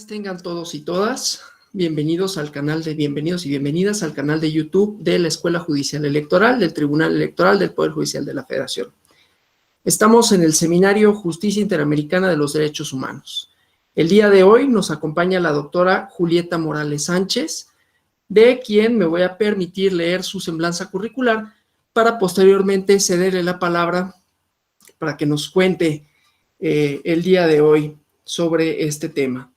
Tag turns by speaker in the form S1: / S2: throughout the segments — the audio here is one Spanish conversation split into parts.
S1: Tengan todos y todas bienvenidos al canal de bienvenidos y bienvenidas al canal de YouTube de la Escuela Judicial Electoral del Tribunal Electoral del Poder Judicial de la Federación. Estamos en el seminario Justicia Interamericana de los Derechos Humanos. El día de hoy nos acompaña la doctora Julieta Morales Sánchez, de quien me voy a permitir leer su semblanza curricular para posteriormente cederle la palabra para que nos cuente el día de hoy sobre este tema.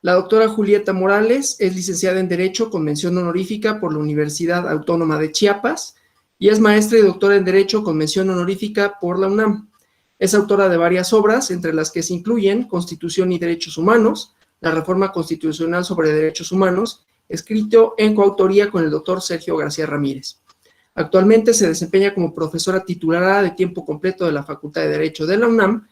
S1: La doctora Julieta Morales es licenciada en Derecho con mención honorífica por la Universidad Autónoma de Chiapas y es maestra y doctora en Derecho con mención honorífica por la UNAM. Es autora de varias obras, entre las que se incluyen Constitución y Derechos Humanos, la Reforma Constitucional sobre Derechos Humanos, escrito en coautoría con el doctor Sergio García Ramírez. Actualmente se desempeña como profesora titulada de tiempo completo de la Facultad de Derecho de la UNAM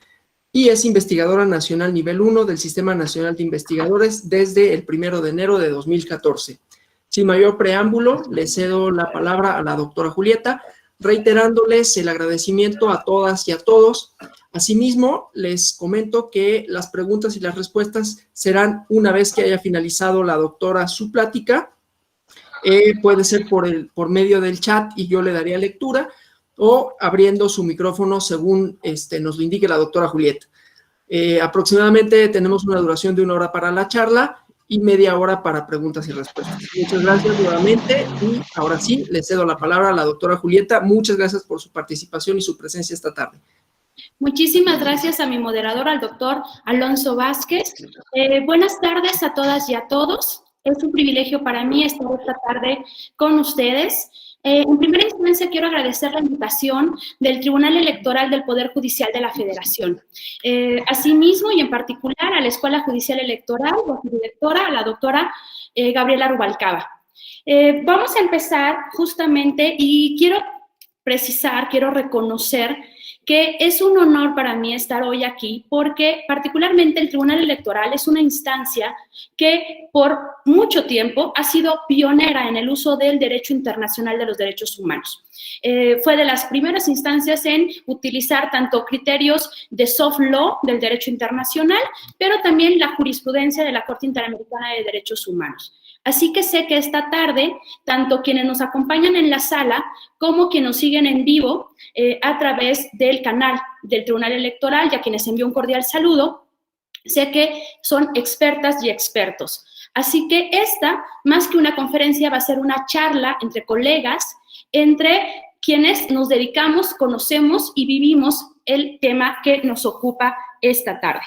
S1: y es investigadora nacional nivel 1 del Sistema Nacional de Investigadores desde el 1 de enero de 2014. Sin mayor preámbulo, le cedo la palabra a la doctora Julieta, reiterándoles el agradecimiento a todas y a todos. Asimismo, les comento que las preguntas y las respuestas serán una vez que haya finalizado la doctora su plática. Puede ser por medio del chat y yo le daría lectura, o abriendo su micrófono según nos lo indique la doctora Julieta. Aproximadamente tenemos una duración de 1 hora para la charla y media hora para preguntas y respuestas. Muchas gracias nuevamente y ahora sí, le cedo la palabra a la doctora Julieta. Muchas gracias por su participación y su presencia esta tarde.
S2: Muchísimas gracias a mi moderador, al doctor Alonso Vázquez. Buenas tardes a todas y a todos. Es un privilegio para mí estar esta tarde con ustedes. En primera instancia, quiero agradecer la invitación del Tribunal Electoral del Poder Judicial de la Federación. Asimismo, y en particular, a la Escuela Judicial Electoral, a su directora, a la doctora Gabriela Rubalcaba. Vamos a empezar justamente, y quiero precisar, quiero reconocer que es un honor para mí estar hoy aquí porque particularmente el Tribunal Electoral es una instancia que por mucho tiempo ha sido pionera en el uso del derecho internacional de los derechos humanos. Fue de las primeras instancias en utilizar tanto criterios de soft law del derecho internacional, pero también la jurisprudencia de la Corte Interamericana de Derechos Humanos. Así que sé que esta tarde, tanto quienes nos acompañan en la sala como quienes nos siguen en vivo a través del canal del Tribunal Electoral, y a quienes envío un cordial saludo, sé que son expertas y expertos. Así que esta, más que una conferencia, va a ser una charla entre colegas, entre quienes nos dedicamos, conocemos y vivimos el tema que nos ocupa esta tarde.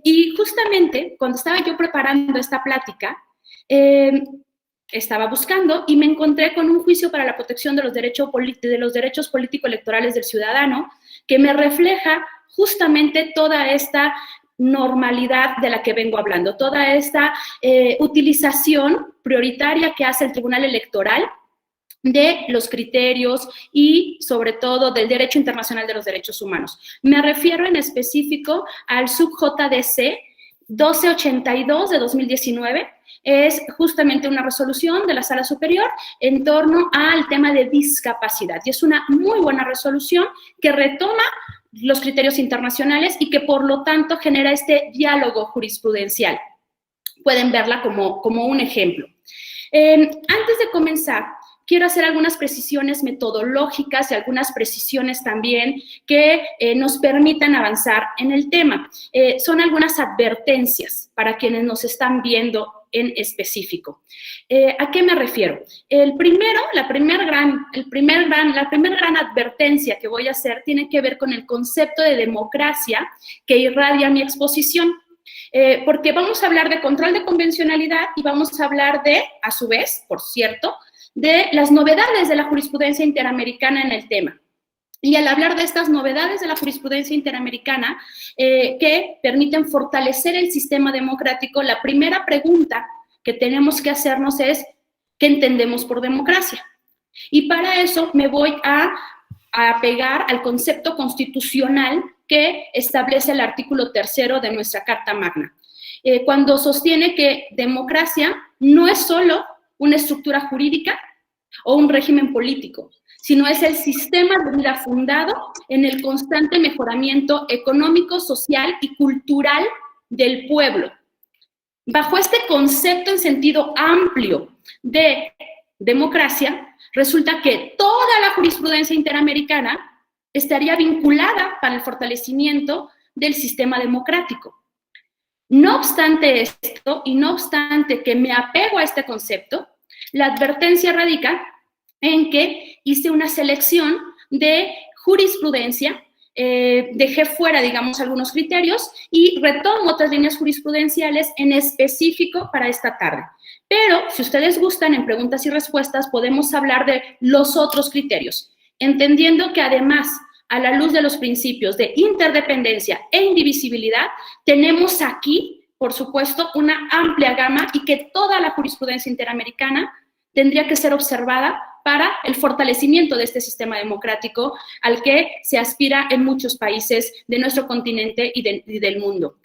S2: Y justamente cuando estaba yo preparando esta plática, estaba buscando y me encontré con un juicio para la protección de los derechos político-electorales del ciudadano que me refleja justamente toda esta normalidad de la que vengo hablando, toda esta utilización prioritaria que hace el Tribunal Electoral de los criterios y, sobre todo, del derecho internacional de los derechos humanos. Me refiero en específico al sub-JDC 1282 de 2019, es justamente una resolución de la Sala Superior en torno al tema de discapacidad. Y es una muy buena resolución que retoma los criterios internacionales y que, por lo tanto, genera este diálogo jurisprudencial. Pueden verla como un ejemplo. Antes de comenzar, quiero hacer algunas precisiones metodológicas y algunas precisiones también que nos permitan avanzar en el tema. Son algunas advertencias para quienes nos están viendo en específico. ¿A qué me refiero? La primera gran advertencia que voy a hacer tiene que ver con el concepto de democracia que irradia mi exposición. Porque vamos a hablar de control de convencionalidad y vamos a hablar de, a su vez, por cierto, de las novedades de la jurisprudencia interamericana en el tema. Y al hablar de estas novedades de la jurisprudencia interamericana que permiten fortalecer el sistema democrático, la primera pregunta que tenemos que hacernos es, ¿qué entendemos por democracia? Y para eso me voy a apegar al concepto constitucional que establece el artículo 3 de nuestra Carta Magna, cuando sostiene que democracia no es solo una estructura jurídica o un régimen político, sino es el sistema de vida fundado en el constante mejoramiento económico, social y cultural del pueblo. bajo este concepto en sentido amplio de democracia, resulta que toda la jurisprudencia interamericana estaría vinculada para el fortalecimiento del sistema democrático. No obstante esto, y no obstante que me apego a este concepto, la advertencia radica en que hice una selección de jurisprudencia, dejé fuera, digamos, algunos criterios y retomo otras líneas jurisprudenciales en específico para esta tarde. Pero, si ustedes gustan, en preguntas y respuestas podemos hablar de los otros criterios, entendiendo que además, a la luz de los principios de interdependencia e indivisibilidad, tenemos aquí, por supuesto, una amplia gama y que toda la jurisprudencia interamericana tendría que ser observada para el fortalecimiento de este sistema democrático al que se aspira en muchos países de nuestro continente y del mundo.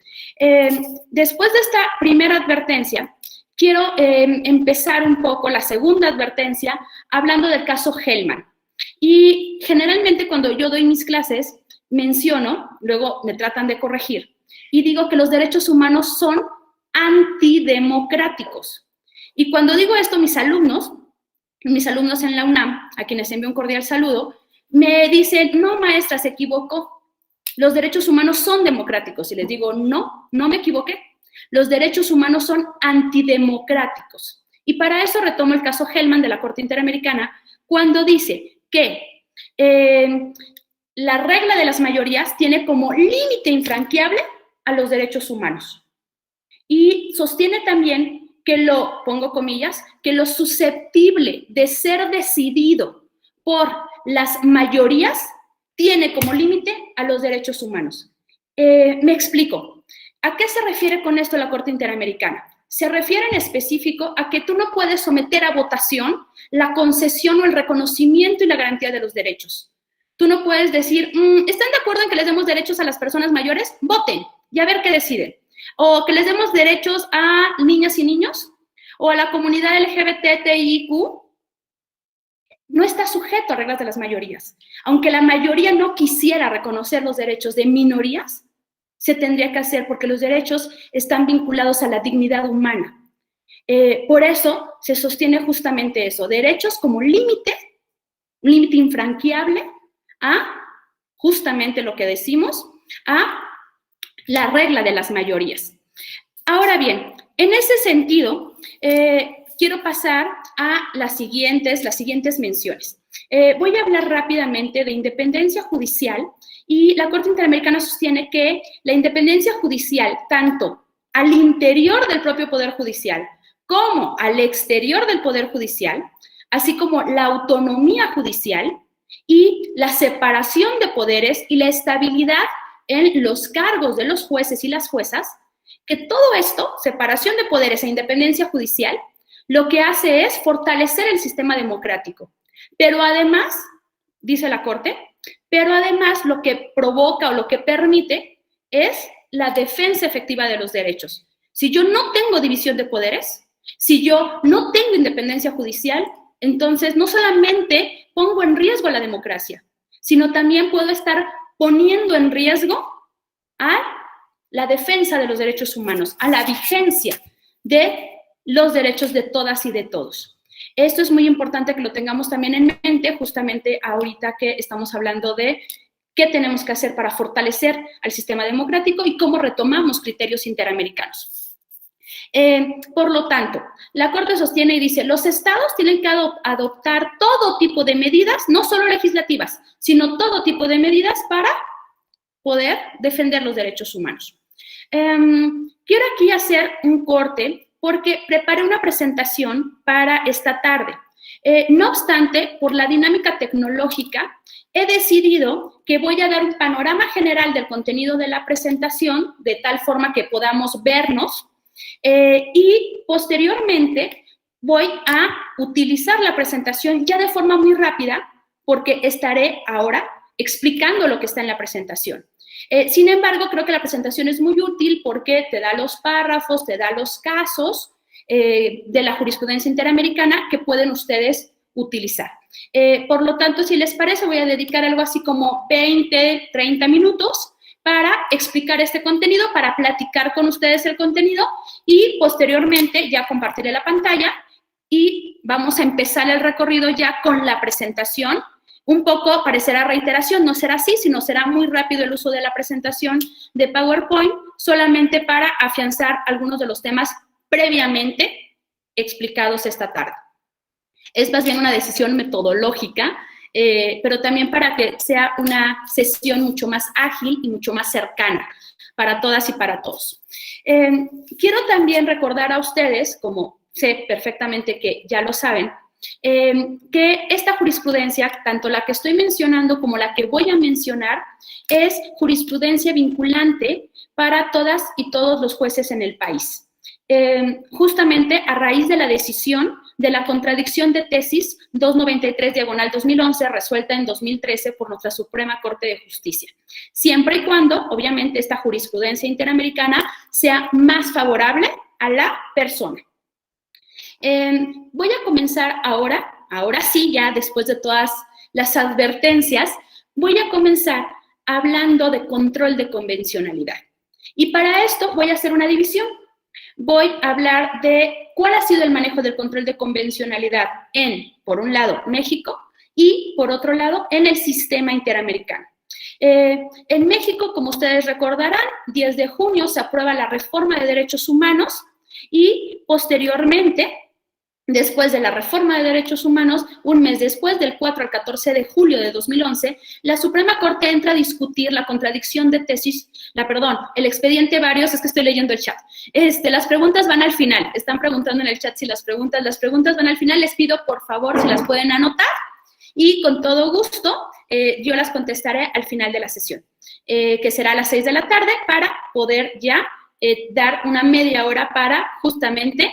S2: Después de esta primera advertencia, quiero empezar un poco la segunda advertencia hablando del caso Hellman. Y generalmente cuando yo doy mis clases, menciono, luego me tratan de corregir, y digo que los derechos humanos son antidemocráticos. Y cuando digo esto, mis alumnos en la UNAM, a quienes envío un cordial saludo, me dicen, no, maestra, se equivocó. Los derechos humanos son democráticos. Y les digo, no, no me equivoqué. Los derechos humanos son antidemocráticos. Y para eso retomo el caso Hellman de la Corte Interamericana, cuando dice que la regla de las mayorías tiene como límite infranqueable a los derechos humanos. Y sostiene también que lo, pongo comillas, que lo susceptible de ser decidido por las mayorías tiene como límite a los derechos humanos. Me explico. ¿A qué se refiere con esto la Corte Interamericana? Se refiere en específico a que tú no puedes someter a votación la concesión o el reconocimiento y la garantía de los derechos. Tú no puedes decir, ¿están de acuerdo en que les demos derechos a las personas mayores? Voten y a ver qué deciden. O que les demos derechos a niñas y niños, o a la comunidad LGBTIQ, no está sujeto a reglas de las mayorías. Aunque la mayoría no quisiera reconocer los derechos de minorías, se tendría que hacer porque los derechos están vinculados a la dignidad humana. Por eso se sostiene justamente eso, derechos como límite, un límite infranqueable a justamente lo que decimos, a la regla de las mayorías. Ahora bien, en ese sentido, quiero pasar a las siguientes menciones. Voy a hablar rápidamente de independencia judicial y la Corte Interamericana sostiene que la independencia judicial, tanto al interior del propio Poder Judicial como al exterior del Poder Judicial, así como la autonomía judicial y la separación de poderes y la estabilidad en los cargos de los jueces y las juezas, que todo esto, separación de poderes e independencia judicial, lo que hace es fortalecer el sistema democrático. Pero además, dice la Corte, pero además lo que provoca o lo que permite es la defensa efectiva de los derechos. Si yo no tengo división de poderes, si yo no tengo independencia judicial, entonces no solamente pongo en riesgo la democracia, sino también puedo estar poniendo en riesgo a la defensa de los derechos humanos, a la vigencia de los derechos de todas y de todos. Esto es muy importante que lo tengamos también en mente, justamente ahorita que estamos hablando de qué tenemos que hacer para fortalecer al sistema democrático y cómo retomamos criterios interamericanos. Por lo tanto, la Corte sostiene y dice, los estados tienen que adoptar todo tipo de medidas, no solo legislativas, sino todo tipo de medidas para poder defender los derechos humanos. Quiero aquí hacer un corte porque preparé una presentación para esta tarde. No obstante, por la dinámica tecnológica, he decidido que voy a dar un panorama general del contenido de la presentación, de tal forma que podamos vernos, y posteriormente voy a utilizar la presentación ya de forma muy rápida, porque estaré ahora explicando lo que está en la presentación. Sin embargo, creo que la presentación es muy útil porque te da los párrafos, te da los casos de la jurisprudencia interamericana que pueden ustedes utilizar. Por lo tanto, si les parece, voy a dedicar algo así como 20, 30 minutos para explicar este contenido, para platicar con ustedes el contenido y posteriormente ya compartiré la pantalla y vamos a empezar el recorrido ya con la presentación. Un poco parecerá reiteración, no será así, sino será muy rápido el uso de la presentación de PowerPoint, solamente para afianzar algunos de los temas previamente explicados esta tarde. Es más bien una decisión metodológica, pero también para que sea una sesión mucho más ágil y mucho más cercana para todas y para todos. Quiero también recordar a ustedes, como sé perfectamente que ya lo saben, que esta jurisprudencia, tanto la que estoy mencionando como la que voy a mencionar, es jurisprudencia vinculante para todas y todos los jueces en el país. Justamente a raíz de la decisión de la contradicción de tesis 293/2011, resuelta en 2013 por nuestra Suprema Corte de Justicia, siempre y cuando, obviamente, esta jurisprudencia interamericana sea más favorable a la persona. Voy a comenzar ahora sí, ya después de todas las advertencias, voy a comenzar hablando de control de convencionalidad. Y para esto voy a hacer una división. Voy a hablar de cuál ha sido el manejo del control de convencionalidad en, por un lado, México y, por otro lado, en el sistema interamericano. En México, como ustedes recordarán, 10 de junio se aprueba la reforma de derechos humanos y, posteriormente, después de la reforma de derechos humanos, un mes después, del 4 al 14 de julio de 2011, la Suprema Corte entra a discutir la contradicción de tesis, el expediente varios, es que estoy leyendo el chat. Las preguntas van al final, están preguntando en el chat si las preguntas van al final, les pido por favor si las pueden anotar y con todo gusto yo las contestaré al final de la sesión, que será a las 6 de la tarde para poder ya dar una media hora para justamente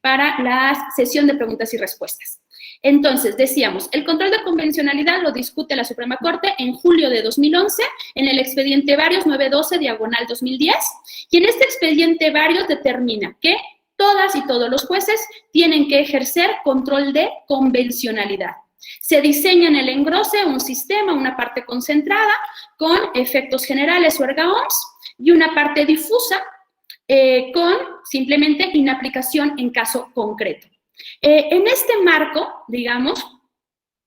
S2: para la sesión de preguntas y respuestas. Entonces, decíamos, el control de convencionalidad lo discute la Suprema Corte en julio de 2011 en el expediente varios 912/2010 y en este expediente varios determina que todas y todos los jueces tienen que ejercer control de convencionalidad. Se diseña en el engrose un sistema, una parte concentrada con efectos generales o erga-omnes y una parte difusa con simplemente inaplicación en caso concreto. En este marco, digamos,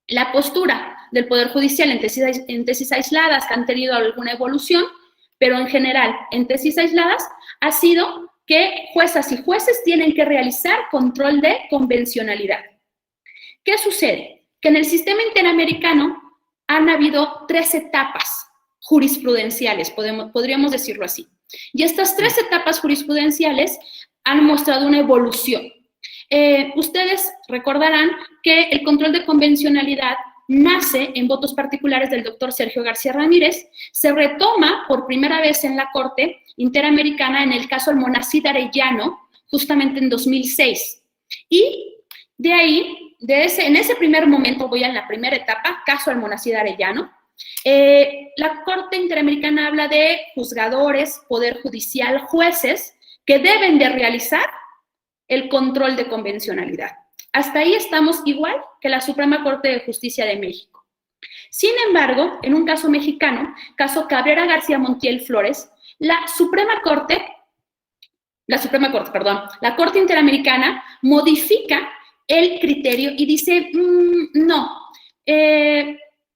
S2: la postura del Poder Judicial en tesis aisladas que han tenido alguna evolución, pero en general en tesis aisladas, ha sido que juezas y jueces tienen que realizar control de convencionalidad. ¿Qué sucede? Que en el sistema interamericano han habido 3 etapas jurisprudenciales, podríamos decirlo así. Y estas 3 etapas jurisprudenciales han mostrado una evolución. Ustedes recordarán que el control de convencionalidad nace en votos particulares del doctor Sergio García Ramírez, se retoma por primera vez en la Corte Interamericana en el caso Almonacid Arellano, justamente en 2006. Y de ahí, en ese primer momento, voy a la primera etapa, caso Almonacid Arellano. La Corte Interamericana habla de juzgadores, poder judicial, jueces que deben de realizar el control de convencionalidad. Hasta ahí estamos igual que la Suprema Corte de Justicia de México. Sin embargo, en un caso mexicano, caso Cabrera García Montiel Flores, la Corte Interamericana modifica el criterio y dice,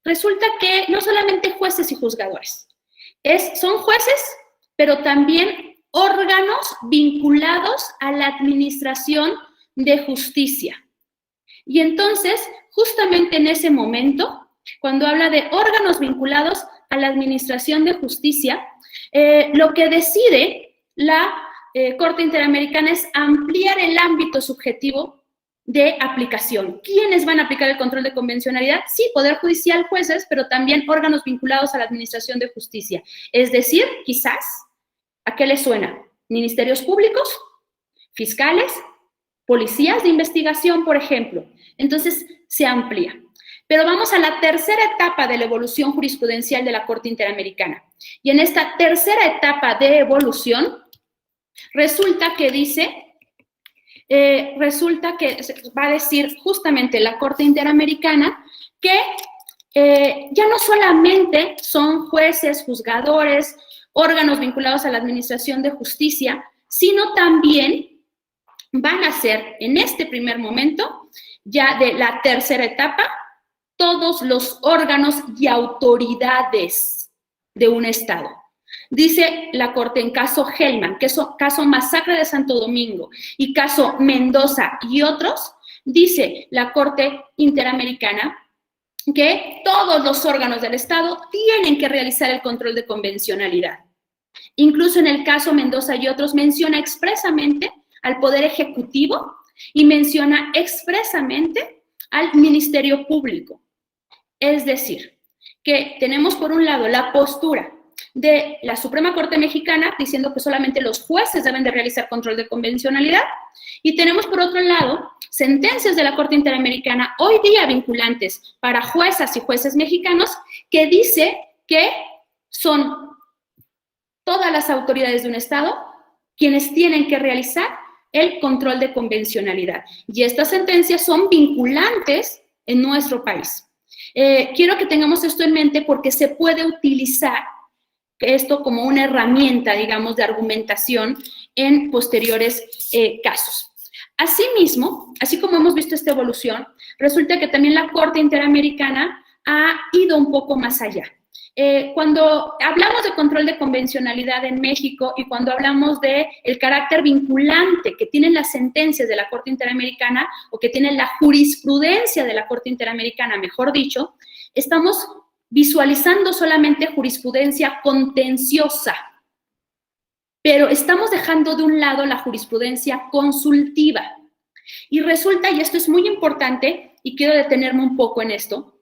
S2: resulta que no solamente jueces y juzgadores, son jueces, pero también órganos vinculados a la administración de justicia. Y entonces, justamente en ese momento, cuando habla de órganos vinculados a la administración de justicia, lo que decide la Corte Interamericana es ampliar el ámbito subjetivo de aplicación. ¿Quiénes van a aplicar el control de convencionalidad? Sí, Poder Judicial, jueces, pero también órganos vinculados a la administración de justicia. Es decir, quizás, ¿a qué les suena? Ministerios públicos, fiscales, policías de investigación, por ejemplo. Entonces, se amplía. Pero vamos a la tercera etapa de la evolución jurisprudencial de la Corte Interamericana. Y en esta tercera etapa de evolución, resulta que va a decir justamente la Corte Interamericana que ya no solamente son jueces, juzgadores, órganos vinculados a la administración de justicia, sino también van a ser, en este primer momento, ya de la tercera etapa, todos los órganos y autoridades de un Estado. Dice la Corte en caso Hellman, que es caso Masacre de Santo Domingo y caso Mendoza y otros, dice la Corte Interamericana que todos los órganos del Estado tienen que realizar el control de convencionalidad. Incluso en el caso Mendoza y otros menciona expresamente al Poder Ejecutivo y menciona expresamente al Ministerio Público. Es decir, que tenemos por un lado la postura de la Suprema Corte Mexicana diciendo que solamente los jueces deben de realizar control de convencionalidad y tenemos por otro lado sentencias de la Corte Interamericana hoy día vinculantes para juezas y jueces mexicanos que dice que son todas las autoridades de un Estado quienes tienen que realizar el control de convencionalidad. Y estas sentencias son vinculantes en nuestro país. Quiero que tengamos esto en mente porque se puede utilizar esto como una herramienta, digamos, de argumentación en posteriores casos. Asimismo, así como hemos visto esta evolución, resulta que también la Corte Interamericana ha ido un poco más allá. Cuando hablamos de control de convencionalidad en México y cuando hablamos de el carácter vinculante que tienen las sentencias de la Corte Interamericana o que tienen la jurisprudencia de la Corte Interamericana, mejor dicho, estamos visualizando solamente jurisprudencia contenciosa, pero estamos dejando de un lado la jurisprudencia consultiva. Y resulta, y esto es muy importante, y quiero detenerme un poco en esto,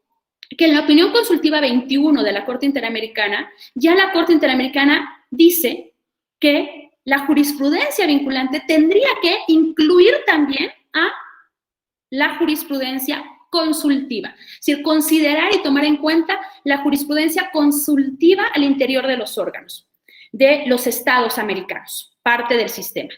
S2: que en la opinión consultiva 21 de la Corte Interamericana, ya la Corte Interamericana dice que la jurisprudencia vinculante tendría que incluir también a la jurisprudencia consultiva, es decir, considerar y tomar en cuenta la jurisprudencia consultiva al interior de los órganos de los estados americanos, parte del sistema.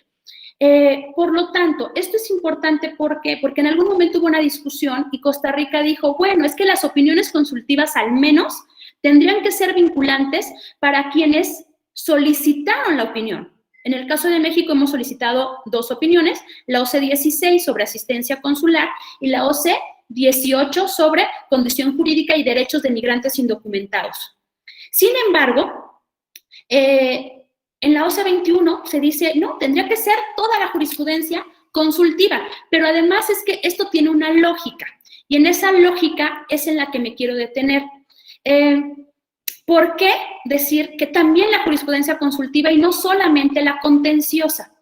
S2: Por lo tanto, esto es importante porque en algún momento hubo una discusión y Costa Rica dijo, bueno, es que las opiniones consultivas al menos tendrían que ser vinculantes para quienes solicitaron la opinión. En el caso de México hemos solicitado 2 opiniones, la OC 16 sobre asistencia consular y la OC 18 sobre condición jurídica y derechos de migrantes indocumentados. Sin embargo, en la OC 21 se dice, no, tendría que ser toda la jurisprudencia consultiva, pero además es que esto tiene una lógica, y en esa lógica es en la que me quiero detener. ¿Por qué decir que también la jurisprudencia consultiva y no solamente la contenciosa?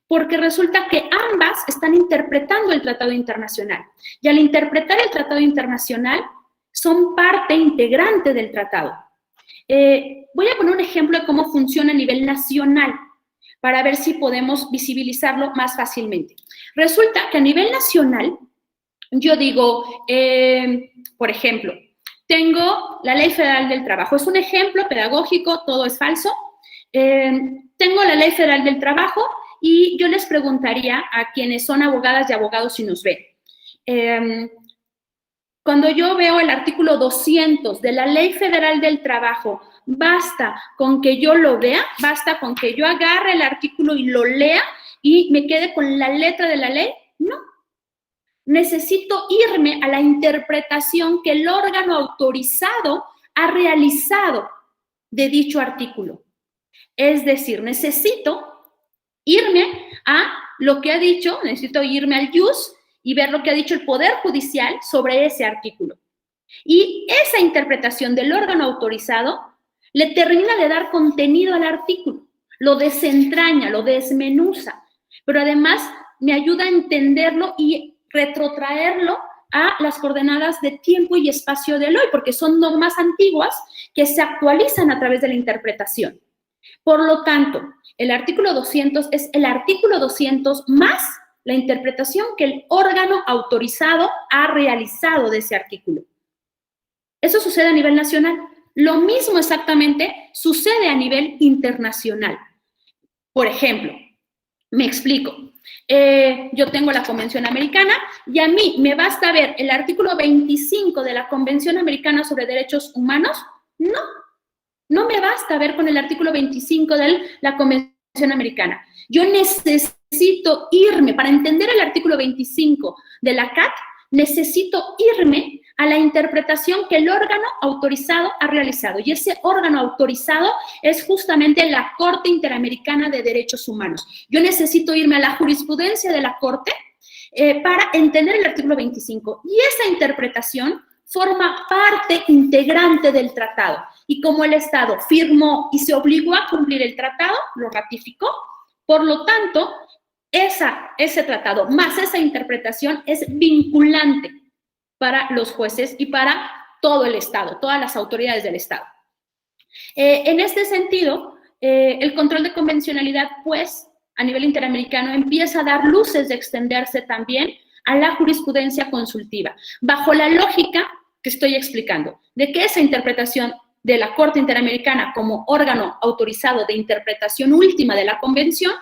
S2: Porque resulta que ambas están interpretando el tratado internacional, y al interpretar el tratado internacional son parte integrante del tratado. Voy a poner un ejemplo de cómo funciona a nivel nacional para ver si podemos visibilizarlo más fácilmente. Resulta que a nivel nacional, yo digo, por ejemplo, tengo la Ley Federal del Trabajo. Es un ejemplo pedagógico, todo es falso. Tengo la Ley Federal del Trabajo y yo les preguntaría a quienes son abogadas y abogados y nos ven. Cuando yo veo el artículo 200 de la Ley Federal del Trabajo, ¿basta con que yo lo vea? ¿Basta con que yo agarre el artículo y lo lea y me quede con la letra de la ley? No. Necesito irme a la interpretación que el órgano autorizado ha realizado de dicho artículo. Es decir, necesito irme a lo que ha dicho, necesito irme al JUS y ver lo que ha dicho el Poder Judicial sobre ese artículo. Y esa interpretación del órgano autorizado le termina de dar contenido al artículo, lo desentraña, lo desmenuza, pero además me ayuda a entenderlo y retrotraerlo a las coordenadas de tiempo y espacio del hoy, porque son normas antiguas que se actualizan a través de la interpretación. Por lo tanto, el artículo 200 es el artículo 200 más la interpretación que el órgano autorizado ha realizado de ese artículo. Eso sucede a nivel nacional. Lo mismo exactamente sucede a nivel internacional. Por ejemplo, me explico. Yo tengo la Convención Americana y a mí me basta ver el artículo 25 de la Convención Americana sobre Derechos Humanos. No me basta ver con el artículo 25 de la Convención Americana. Yo necesito irme, para entender el artículo 25 de la CAT, necesito irme a la interpretación que el órgano autorizado ha realizado. Y ese órgano autorizado es justamente la Corte Interamericana de Derechos Humanos. Yo necesito irme a la jurisprudencia de la Corte para entender el artículo 25. Y esa interpretación forma parte integrante del tratado. Y como el Estado firmó y se obligó a cumplir el tratado, lo ratificó, por lo tanto, ese tratado más esa interpretación es vinculante para los jueces y para todo el Estado, todas las autoridades del Estado. En este sentido, el control de convencionalidad, pues, a nivel interamericano, empieza a dar luces de extenderse también a la jurisprudencia consultiva, bajo la lógica que estoy explicando, de que esa interpretación de la Corte Interamericana como órgano autorizado de interpretación última de la Convención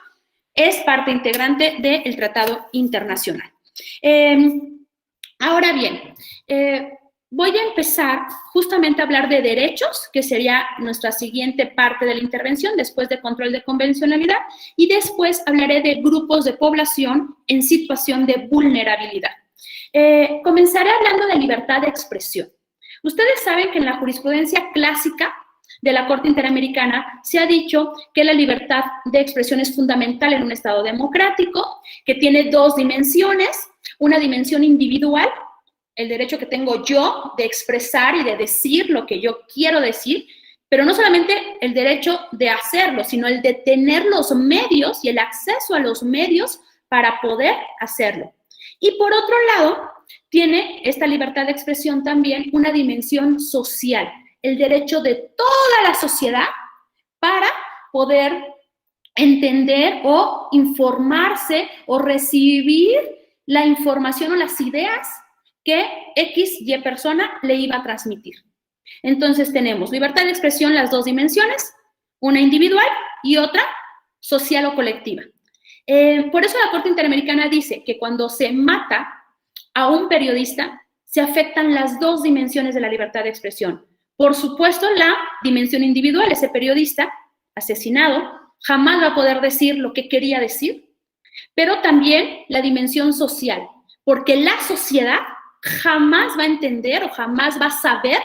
S2: es parte integrante del Tratado Internacional. Ahora bien, voy a empezar justamente a hablar de derechos, que sería nuestra siguiente parte de la intervención, después de control de convencionalidad, y después hablaré de grupos de población en situación de vulnerabilidad. Comenzaré hablando de libertad de expresión. Ustedes saben que en la jurisprudencia clásica de la Corte Interamericana se ha dicho que la libertad de expresión es fundamental en un Estado democrático, que tiene dos dimensiones, una dimensión individual, el derecho que tengo yo de expresar y de decir lo que yo quiero decir, pero no solamente el derecho de hacerlo, sino el de tener los medios y el acceso a los medios para poder hacerlo. Y por otro lado, tiene esta libertad de expresión también una dimensión social, el derecho de toda la sociedad para poder entender o informarse o recibir la información o las ideas que X, Y persona le iba a transmitir. Entonces tenemos libertad de expresión, las dos dimensiones, una individual y otra social o colectiva. Por eso la Corte Interamericana dice que cuando se mata a un periodista, se afectan las dos dimensiones de la libertad de expresión. Por supuesto, la dimensión individual, ese periodista asesinado jamás va a poder decir lo que quería decir, pero también la dimensión social, porque la sociedad jamás va a entender o jamás va a saber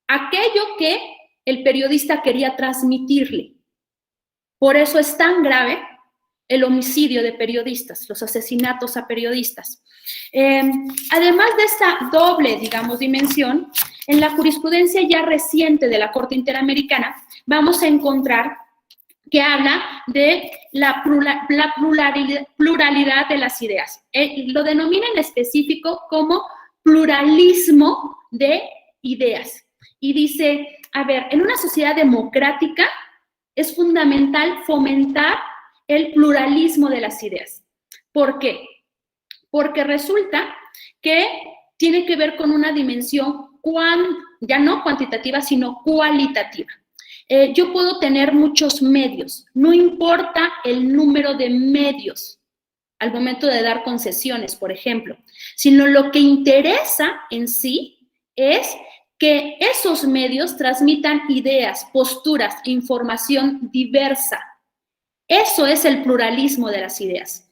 S2: aquello que el periodista quería transmitirle. Por eso es tan grave el homicidio de periodistas, los asesinatos a periodistas. Además de esta doble, digamos, dimensión, en la jurisprudencia ya reciente de la Corte Interamericana vamos a encontrar que habla de la pluralidad de las ideas. Lo denomina en específico como pluralismo de ideas. Y dice, a ver, en una sociedad democrática es fundamental fomentar el pluralismo de las ideas. ¿Por qué? Porque resulta que tiene que ver con una dimensión ya no cuantitativa, sino cualitativa. Yo puedo tener muchos medios, no importa el número de medios al momento de dar concesiones, por ejemplo, sino lo que interesa en sí es que esos medios transmitan ideas, posturas e información diversa. Eso es el pluralismo de las ideas.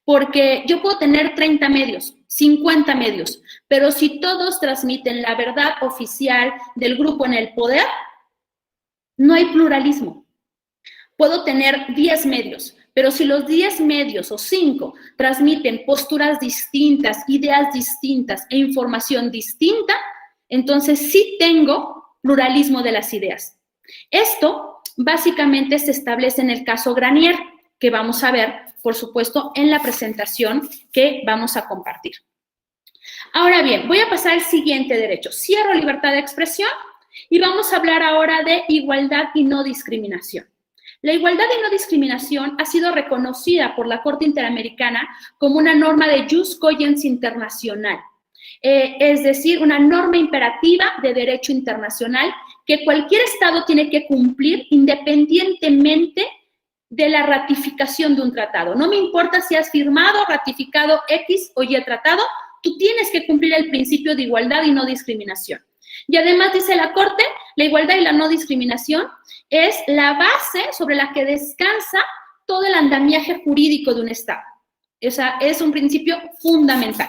S2: Porque yo puedo tener 30 medios, 50 medios, pero si todos transmiten la verdad oficial del grupo en el poder, no hay pluralismo. Puedo tener 10 medios, pero si los 10 medios o 5 transmiten posturas distintas, ideas distintas e información distinta, entonces sí tengo pluralismo de las ideas. Esto básicamente se establece en el caso Granier, que vamos a ver, por supuesto, en la presentación que vamos a compartir. Ahora bien, voy a pasar al siguiente derecho. Cierro libertad de expresión y vamos a hablar ahora de igualdad y no discriminación. La igualdad y no discriminación ha sido reconocida por la Corte Interamericana como una norma de jus cogens internacional, es decir, una norma imperativa de derecho internacional que cualquier Estado tiene que cumplir independientemente de la ratificación de un tratado. No me importa si has firmado, ratificado X o Y tratado, tú tienes que cumplir el principio de igualdad y no discriminación. Y además dice la Corte, la igualdad y la no discriminación es la base sobre la que descansa todo el andamiaje jurídico de un Estado. Esa es un principio fundamental.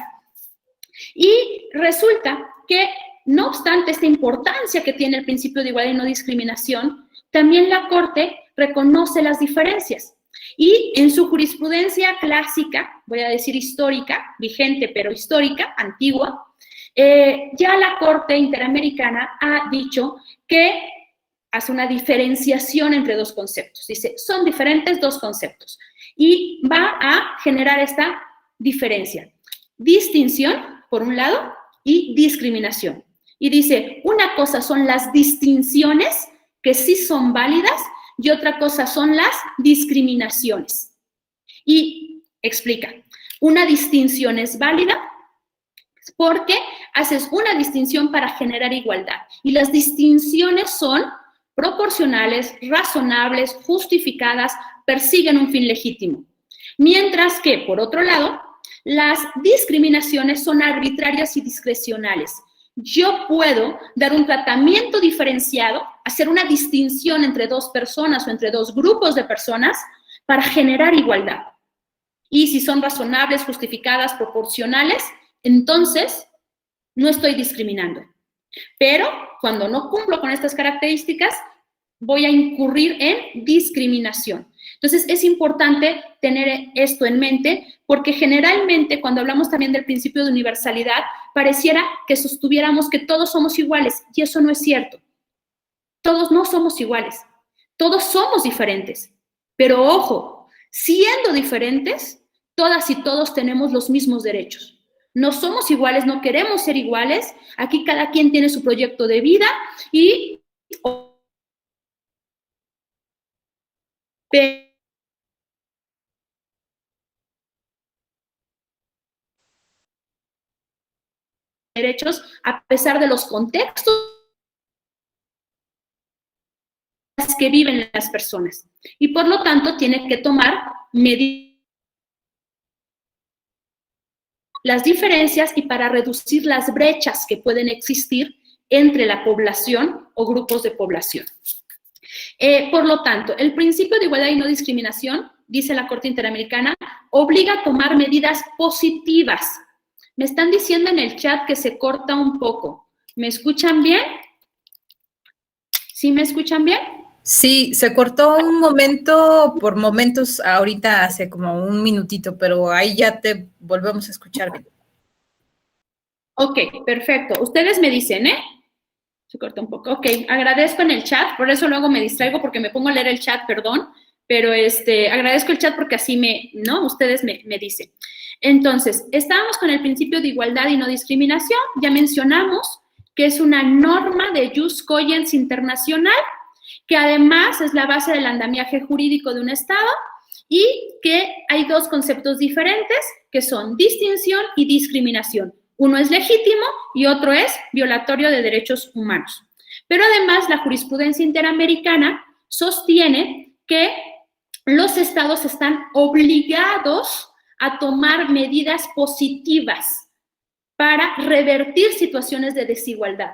S2: Y resulta que, no obstante esta importancia que tiene el principio de igualdad y no discriminación, también la Corte reconoce las diferencias. Y en su jurisprudencia clásica, voy a decir histórica, vigente pero histórica, antigua, ya la Corte Interamericana ha dicho que hace una diferenciación entre dos conceptos. Dice, son diferentes dos conceptos. Y va a generar esta diferencia. Distinción, por un lado, y discriminación. Y dice, una cosa son las distinciones, que sí son válidas, y otra cosa son las discriminaciones. Y explica, una distinción es válida porque haces una distinción para generar igualdad. Y las distinciones son proporcionales, razonables, justificadas, persiguen un fin legítimo. Mientras que, por otro lado, las discriminaciones son arbitrarias y discrecionales. Yo puedo dar un tratamiento diferenciado, hacer una distinción entre dos personas o entre dos grupos de personas para generar igualdad. Y si son razonables, justificadas, proporcionales, entonces no estoy discriminando. Pero cuando no cumplo con estas características, voy a incurrir en discriminación. Entonces, es importante tener esto en mente porque generalmente cuando hablamos también del principio de universalidad, pareciera que sostuviéramos que todos somos iguales y eso no es cierto. Todos no somos iguales, todos somos diferentes. Pero ojo, siendo diferentes, todas y todos tenemos los mismos derechos. No somos iguales, no queremos ser iguales. Aquí cada quien tiene su proyecto de vida y derechos a pesar de los contextos que viven las personas. Y por lo tanto tiene que tomar medidas las diferencias y para reducir las brechas que pueden existir entre la población o grupos de población. Por lo tanto, el principio de igualdad y no discriminación, dice la Corte Interamericana, obliga a tomar medidas positivas. Me están diciendo en el chat que se corta un poco. ¿Me escuchan bien? ¿Sí me escuchan bien?
S3: Sí, se cortó un momento, por momentos, ahorita hace como un minutito, pero ahí ya te volvemos a escuchar bien.
S2: Ok, perfecto. Ustedes me dicen, ¿eh? Se cortó un poco. Ok, agradezco en el chat, por eso luego me distraigo porque me pongo a leer el chat, perdón, pero agradezco el chat porque así ¿no? Ustedes me dicen. Entonces, estábamos con el principio de igualdad y no discriminación, ya mencionamos que es una norma de jus cogens internacional, que además es la base del andamiaje jurídico de un Estado y que hay dos conceptos diferentes que son distinción y discriminación. Uno es legítimo y otro es violatorio de derechos humanos. Pero además la jurisprudencia interamericana sostiene que los Estados están obligados a tomar medidas positivas para revertir situaciones de desigualdad.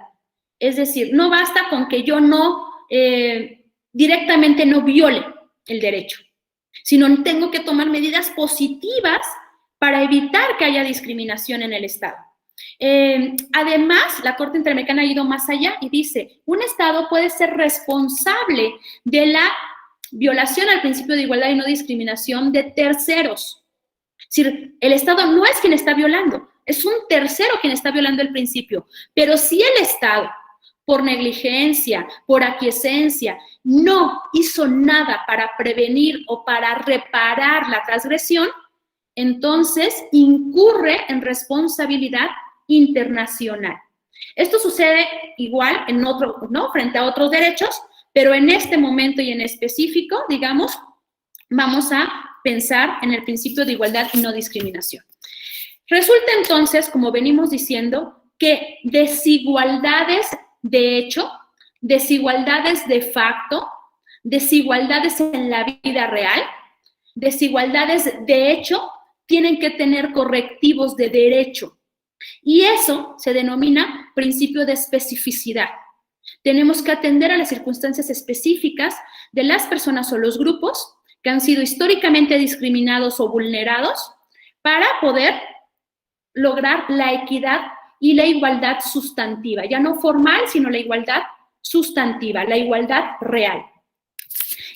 S2: Es decir, no basta con que yo directamente no viole el derecho, sino tengo que tomar medidas positivas para evitar que haya discriminación en el Estado. Además, la Corte Interamericana ha ido más allá y dice, un Estado puede ser responsable de la violación al principio de igualdad y no discriminación de terceros. Es decir, el Estado no es quien está violando, es un tercero quien está violando el principio, pero si el Estado por negligencia, por aquiescencia, no hizo nada para prevenir o para reparar la transgresión, entonces incurre en responsabilidad internacional. Esto sucede igual en frente a otros derechos, pero en este momento y en específico, digamos, vamos a pensar en el principio de igualdad y no discriminación. Resulta entonces, como venimos diciendo, que desigualdades de hecho, desigualdades de facto, desigualdades en la vida real, desigualdades de hecho, tienen que tener correctivos de derecho. Y eso se denomina principio de especificidad. Tenemos que atender a las circunstancias específicas de las personas o los grupos que han sido históricamente discriminados o vulnerados para poder lograr la equidad y la igualdad sustantiva, ya no formal, sino la igualdad sustantiva, la igualdad real.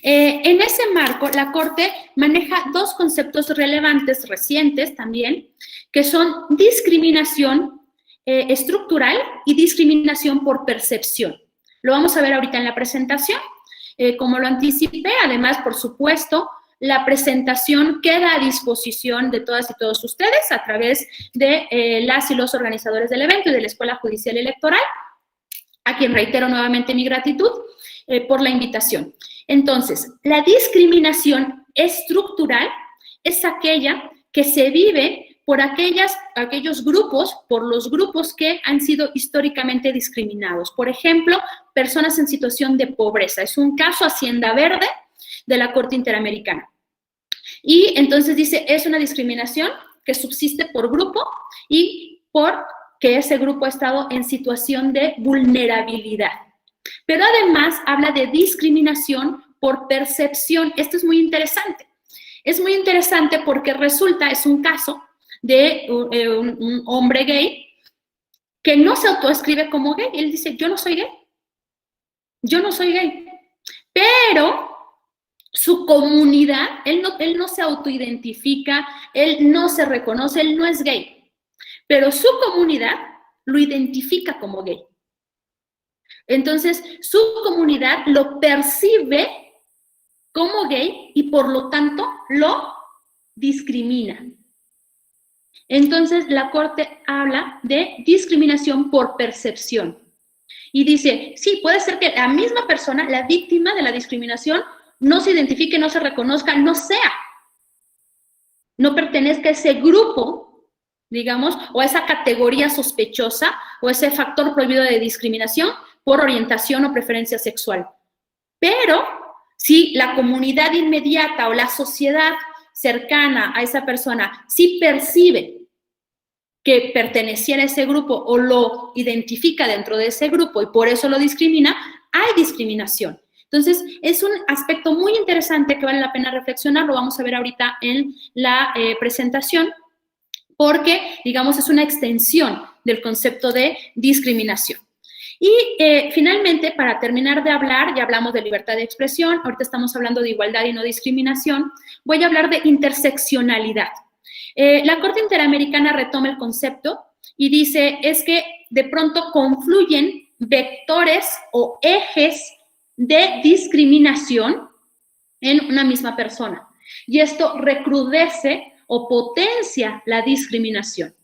S2: En ese marco, la Corte maneja dos conceptos relevantes, recientes también, que son discriminación estructural y discriminación por percepción. Lo vamos a ver ahorita en la presentación. Como lo anticipé, además, por supuesto, la presentación queda a disposición de todas y todos ustedes a través de las y los organizadores del evento y de la Escuela Judicial Electoral, a quien reitero nuevamente mi gratitud por la invitación. Entonces, la discriminación estructural es aquella que se vive por aquellos grupos, por los grupos que han sido históricamente discriminados. Por ejemplo, personas en situación de pobreza. Es un caso Hacienda Verde de la Corte Interamericana. Y entonces dice, es una discriminación que subsiste por grupo y por que ese grupo ha estado en situación de vulnerabilidad. Pero además habla de discriminación por percepción. Esto es muy interesante. Es muy interesante porque resulta, es un caso de un hombre gay que no se autoescribe como gay. Él dice, yo no soy gay. Yo no soy gay. Pero su comunidad, él no se autoidentifica, él no se reconoce, él no es gay. Pero su comunidad lo identifica como gay. Entonces, su comunidad lo percibe como gay y por lo tanto lo discrimina. Entonces, la Corte habla de discriminación por percepción. Y dice, sí, puede ser que la misma persona, la víctima de la discriminación, no se identifique, no se reconozca, no pertenezca a ese grupo, digamos, o a esa categoría sospechosa o ese factor prohibido de discriminación por orientación o preferencia sexual. Pero si la comunidad inmediata o la sociedad cercana a esa persona sí percibe que perteneciera a ese grupo o lo identifica dentro de ese grupo y por eso lo discrimina, hay discriminación. Entonces, es un aspecto muy interesante que vale la pena reflexionar, lo vamos a ver ahorita en la presentación, porque, digamos, es una extensión del concepto de discriminación. Y finalmente, para terminar de hablar, ya hablamos de libertad de expresión, ahorita estamos hablando de igualdad y no discriminación, voy a hablar de interseccionalidad. La Corte Interamericana retoma el concepto y dice, es que de pronto confluyen vectores o ejes de discriminación en una misma persona. Y esto recrudece o potencia la discriminación.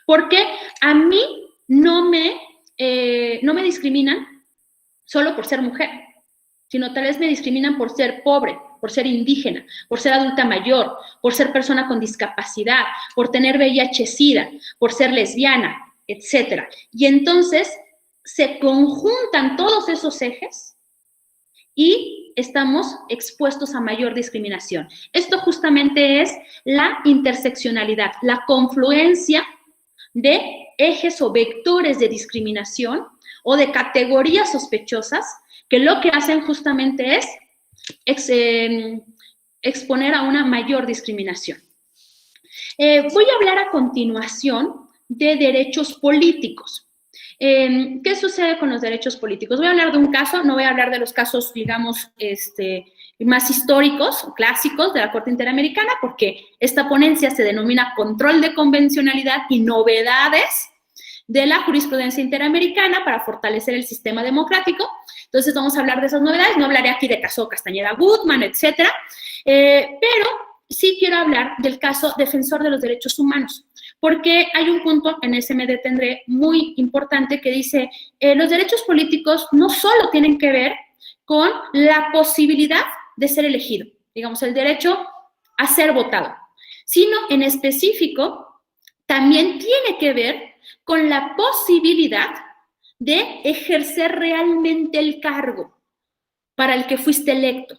S2: Porque a mí no me discriminan solo por ser mujer, sino tal vez me discriminan por ser pobre, por ser indígena, por ser adulta mayor, por ser persona con discapacidad, por tener VIH-Sida, por ser lesbiana, etc. Y entonces se conjuntan todos esos ejes y estamos expuestos a mayor discriminación. Esto justamente es la interseccionalidad, la confluencia de ejes o vectores de discriminación o de categorías sospechosas que lo que hacen justamente es exponer a una mayor discriminación. Voy a hablar a continuación de derechos políticos. ¿Qué sucede con los derechos políticos? Voy a hablar de un caso, no voy a hablar de los casos, digamos, más históricos, clásicos de la Corte Interamericana, porque esta ponencia se denomina Control de Convencionalidad y Novedades de la Jurisprudencia Interamericana para fortalecer el sistema democrático. Entonces vamos a hablar de esas novedades, no hablaré aquí de caso Castañeda Gutmann, etcétera, pero sí quiero hablar del caso Defensor de los Derechos Humanos, porque hay un punto, en ese me detendré, muy importante que dice, los derechos políticos no solo tienen que ver con la posibilidad de ser elegido, digamos, el derecho a ser votado, sino en específico también tiene que ver con la posibilidad de ejercer realmente el cargo. para el que fuiste electo.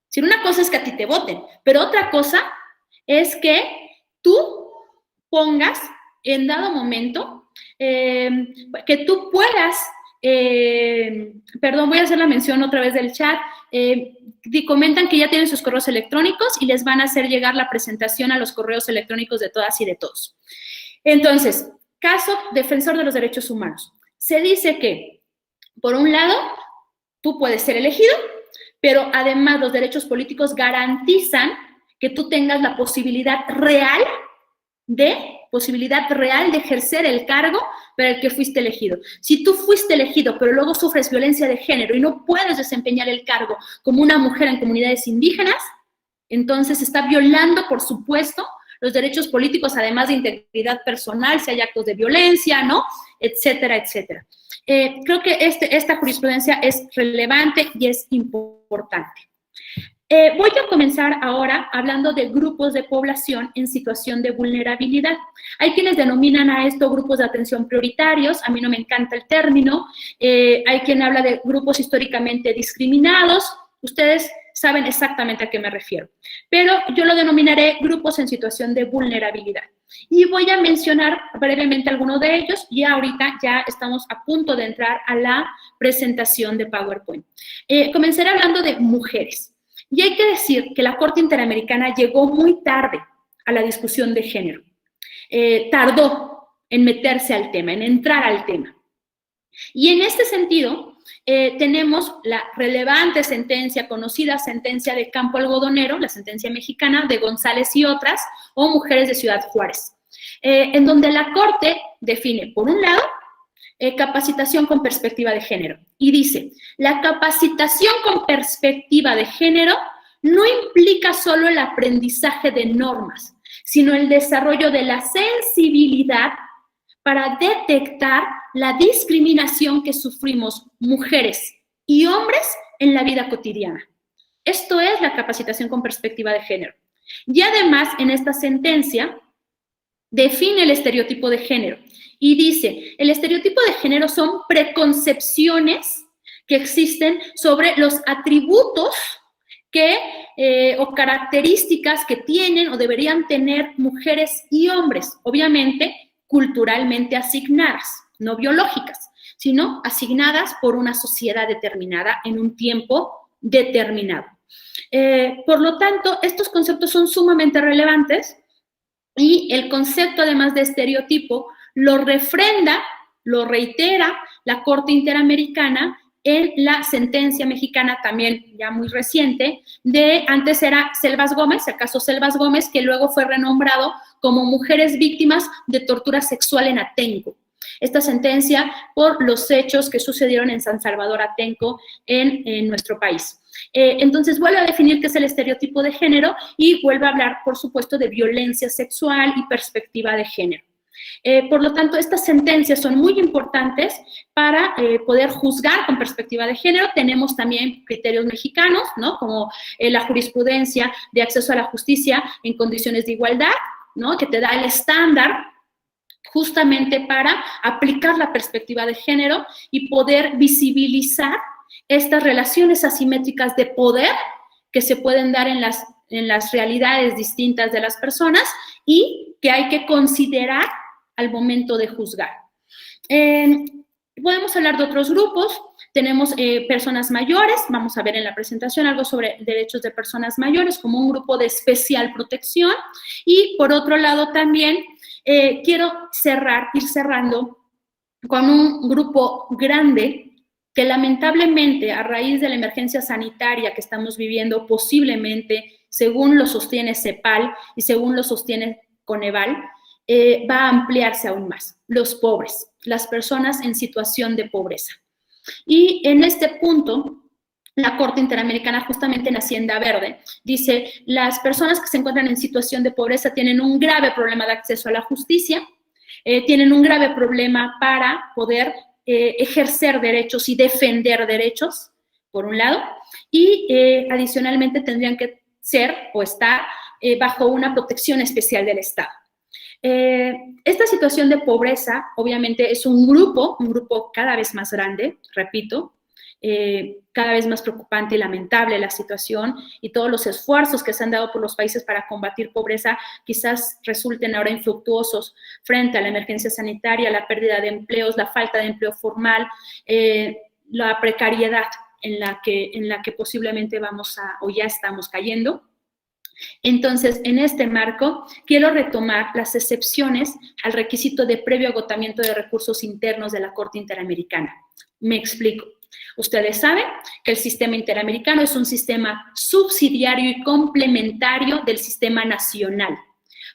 S2: Si una cosa es que a ti te voten, pero otra cosa es que tú pongas en dado momento, que tú puedas, perdón, voy a hacer la mención otra vez del chat, comentan que ya tienen sus correos electrónicos y les van a hacer llegar la presentación a los correos electrónicos de todas y de todos. Entonces, caso defensor de los derechos humanos. Se dice que, por un lado, tú puedes ser elegido, pero además los derechos políticos garantizan que tú tengas la posibilidad real de ejercer el cargo para el que fuiste elegido. Si tú fuiste elegido, pero luego sufres violencia de género y no puedes desempeñar el cargo como una mujer en comunidades indígenas, entonces está violando, por supuesto, los derechos políticos, además de integridad personal, si hay actos de violencia, ¿no? Etcétera, etcétera. Creo que esta jurisprudencia es relevante y es importante. Voy a comenzar ahora hablando de grupos de población en situación de vulnerabilidad. Hay quienes denominan a esto grupos de atención prioritarios, a mí no me encanta el término. Hay quien habla de grupos históricamente discriminados. Ustedes saben exactamente a qué me refiero, pero yo lo denominaré grupos en situación de vulnerabilidad. Y voy a mencionar brevemente algunos de ellos y ahorita ya estamos a punto de entrar a la presentación de PowerPoint. Comenzaré hablando de mujeres. Y hay que decir que la Corte Interamericana llegó muy tarde a la discusión de género. Tardó en meterse al tema, en entrar al tema. Y en este sentido, tenemos la relevante sentencia, conocida sentencia de Campo Algodonero, la sentencia mexicana de González y otras, o Mujeres de Ciudad Juárez, en donde la Corte define, por un lado, capacitación con perspectiva de género. Y dice, la capacitación con perspectiva de género no implica solo el aprendizaje de normas, sino el desarrollo de la sensibilidad para detectar la discriminación que sufrimos mujeres y hombres en la vida cotidiana. Esto es la capacitación con perspectiva de género. Y además, en esta sentencia, define el estereotipo de género y dice, el estereotipo de género son preconcepciones que existen sobre los atributos o características que tienen o deberían tener mujeres y hombres, obviamente culturalmente asignadas, no biológicas, sino asignadas por una sociedad determinada en un tiempo determinado. Por lo tanto, estos conceptos son sumamente relevantes y el concepto, además de estereotipo, lo refrenda, lo reitera la Corte Interamericana en la sentencia mexicana, también ya muy reciente, antes era Selvas Gómez, el caso Selvas Gómez, que luego fue renombrado como Mujeres Víctimas de Tortura Sexual en Atenco. Esta sentencia por los hechos que sucedieron en San Salvador Atenco en nuestro país. Entonces vuelve a definir qué es el estereotipo de género y vuelve a hablar, por supuesto, de violencia sexual y perspectiva de género. Por lo tanto, estas sentencias son muy importantes para poder juzgar con perspectiva de género. Tenemos también criterios mexicanos, ¿no? Como la jurisprudencia de acceso a la justicia en condiciones de igualdad, ¿no? Que te da el estándar justamente para aplicar la perspectiva de género y poder visibilizar estas relaciones asimétricas de poder que se pueden dar en las realidades distintas de las personas y que hay que considerar al momento de juzgar. Podemos hablar de otros grupos. Tenemos personas mayores, vamos a ver en la presentación algo sobre derechos de personas mayores como un grupo de especial protección. Y por otro lado también quiero ir cerrando con un grupo grande que lamentablemente a raíz de la emergencia sanitaria que estamos viviendo, posiblemente, según lo sostiene CEPAL y según lo sostiene Coneval, va a ampliarse aún más. Los pobres, las personas en situación de pobreza. Y en este punto, la Corte Interamericana, justamente en Hacienda Verde, dice, las personas que se encuentran en situación de pobreza tienen un grave problema de acceso a la justicia, tienen un grave problema para poder ejercer derechos y defender derechos, por un lado, y adicionalmente tendrían que ser o estar bajo una protección especial del Estado. Esta situación de pobreza, obviamente, es un grupo cada vez más grande, repito, cada vez más preocupante y lamentable la situación, y todos los esfuerzos que se han dado por los países para combatir pobreza quizás resulten ahora infructuosos frente a la emergencia sanitaria, la pérdida de empleos, la falta de empleo formal, la precariedad en la que posiblemente vamos o ya estamos cayendo. Entonces, en este marco, quiero retomar las excepciones al requisito de previo agotamiento de recursos internos de la Corte Interamericana. Me explico. Ustedes saben que el sistema interamericano es un sistema subsidiario y complementario del sistema nacional.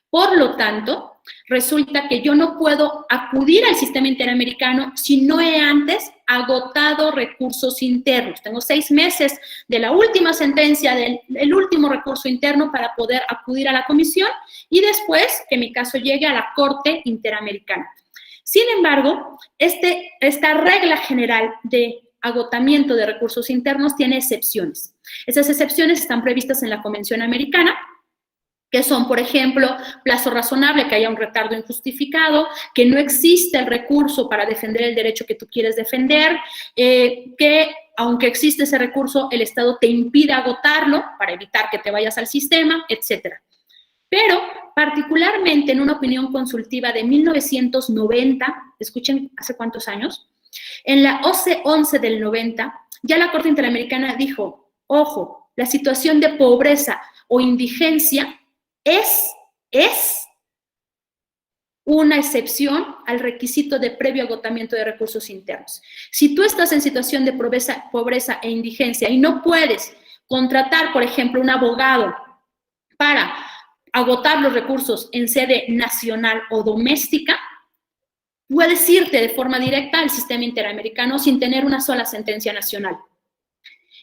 S2: Por lo tanto, resulta que yo no puedo acudir al sistema interamericano si no he antes agotado recursos internos. Tengo 6 meses de la última sentencia del último recurso interno para poder acudir a la comisión y después que mi caso llegue a la Corte Interamericana. Sin embargo, esta regla general de agotamiento de recursos internos tiene excepciones. Esas excepciones están previstas en la Convención Americana, que son, por ejemplo, plazo razonable, que haya un retardo injustificado, que no existe el recurso para defender el derecho que tú quieres defender, que aunque existe ese recurso, el Estado te impide agotarlo para evitar que te vayas al sistema, etc. Pero, particularmente en una opinión consultiva de 1990, escuchen, ¿hace cuántos años? En la OCE 11 del 90, ya la Corte Interamericana dijo, ojo, la situación de pobreza o indigencia es una excepción al requisito de previo agotamiento de recursos internos. Si tú estás en situación de pobreza e indigencia y no puedes contratar, por ejemplo, un abogado para agotar los recursos en sede nacional o doméstica, puedes irte de forma directa al sistema interamericano sin tener una sola sentencia nacional.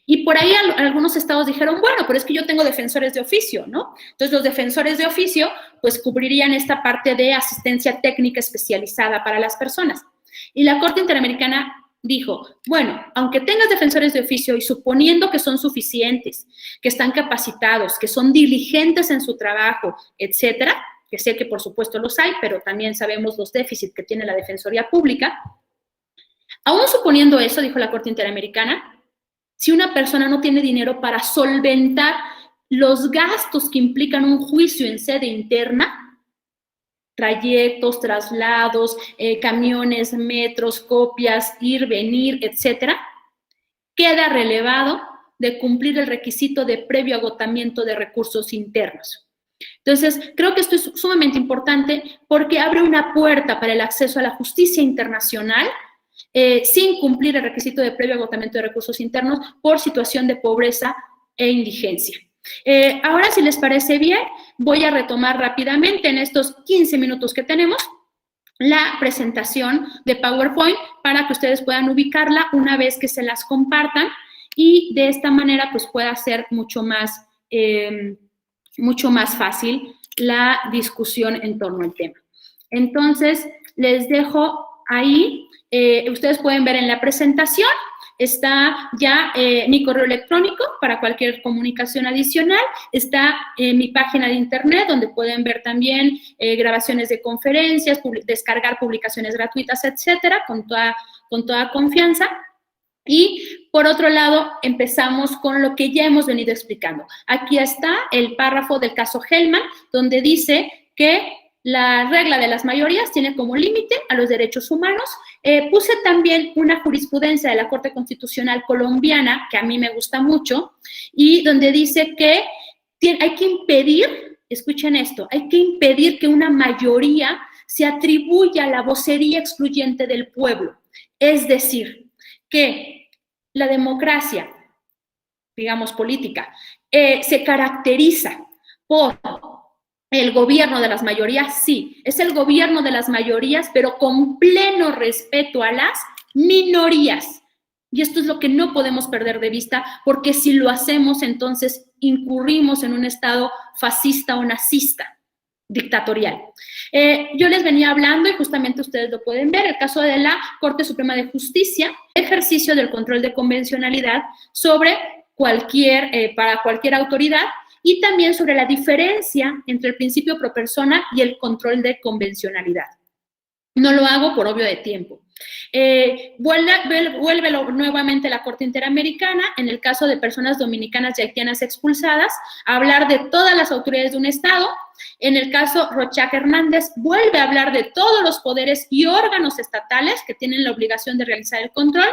S2: Y por ahí algunos estados dijeron, bueno, pero es que yo tengo defensores de oficio, ¿no? Entonces los defensores de oficio pues cubrirían esta parte de asistencia técnica especializada para las personas. Y la Corte Interamericana dijo, bueno, aunque tengas defensores de oficio y suponiendo que son suficientes, que están capacitados, que son diligentes en su trabajo, etcétera, que sé que por supuesto los hay, pero también sabemos los déficits que tiene la Defensoría Pública, aún suponiendo eso, dijo la Corte Interamericana, si una persona no tiene dinero para solventar los gastos que implican un juicio en sede interna, trayectos, traslados, camiones, metros, copias, ir, venir, etcétera, queda relevado de cumplir el requisito de previo agotamiento de recursos internos. Entonces, creo que esto es sumamente importante porque abre una puerta para el acceso a la justicia internacional sin cumplir el requisito de previo agotamiento de recursos internos por situación de pobreza e indigencia. Ahora, si les parece bien, voy a retomar rápidamente en estos 15 minutos que tenemos la presentación de PowerPoint para que ustedes puedan ubicarla una vez que se las compartan y de esta manera pues pueda ser mucho más fácil la discusión en torno al tema. Entonces, les dejo ahí. Ustedes pueden ver en la presentación, está ya mi correo electrónico para cualquier comunicación adicional, está mi página de internet donde pueden ver también grabaciones de conferencias, descargar publicaciones gratuitas, etcétera, con toda confianza. Y por otro lado, empezamos con lo que ya hemos venido explicando. Aquí está el párrafo del caso Hellman, donde dice que la regla de las mayorías tiene como límite a los derechos humanos. Puse también una jurisprudencia de la Corte Constitucional colombiana, que a mí me gusta mucho, y donde dice que hay que impedir, escuchen esto, hay que impedir que una mayoría se atribuya la vocería excluyente del pueblo. Es decir, que la democracia, digamos política, se caracteriza por el gobierno de las mayorías, sí, es el gobierno de las mayorías, pero con pleno respeto a las minorías. Y esto es lo que no podemos perder de vista, porque si lo hacemos, entonces incurrimos en un estado fascista o nazista, dictatorial. Yo les venía hablando, y justamente ustedes lo pueden ver, el caso de la Corte Suprema de Justicia, ejercicio del control de convencionalidad sobre para cualquier autoridad, y también sobre la diferencia entre el principio pro persona y el control de convencionalidad. No lo hago por obvio de tiempo. Vuelve nuevamente la Corte Interamericana, en el caso de personas dominicanas y haitianas expulsadas, a hablar de todas las autoridades de un Estado. En el caso Rochac Hernández, vuelve a hablar de todos los poderes y órganos estatales que tienen la obligación de realizar el control.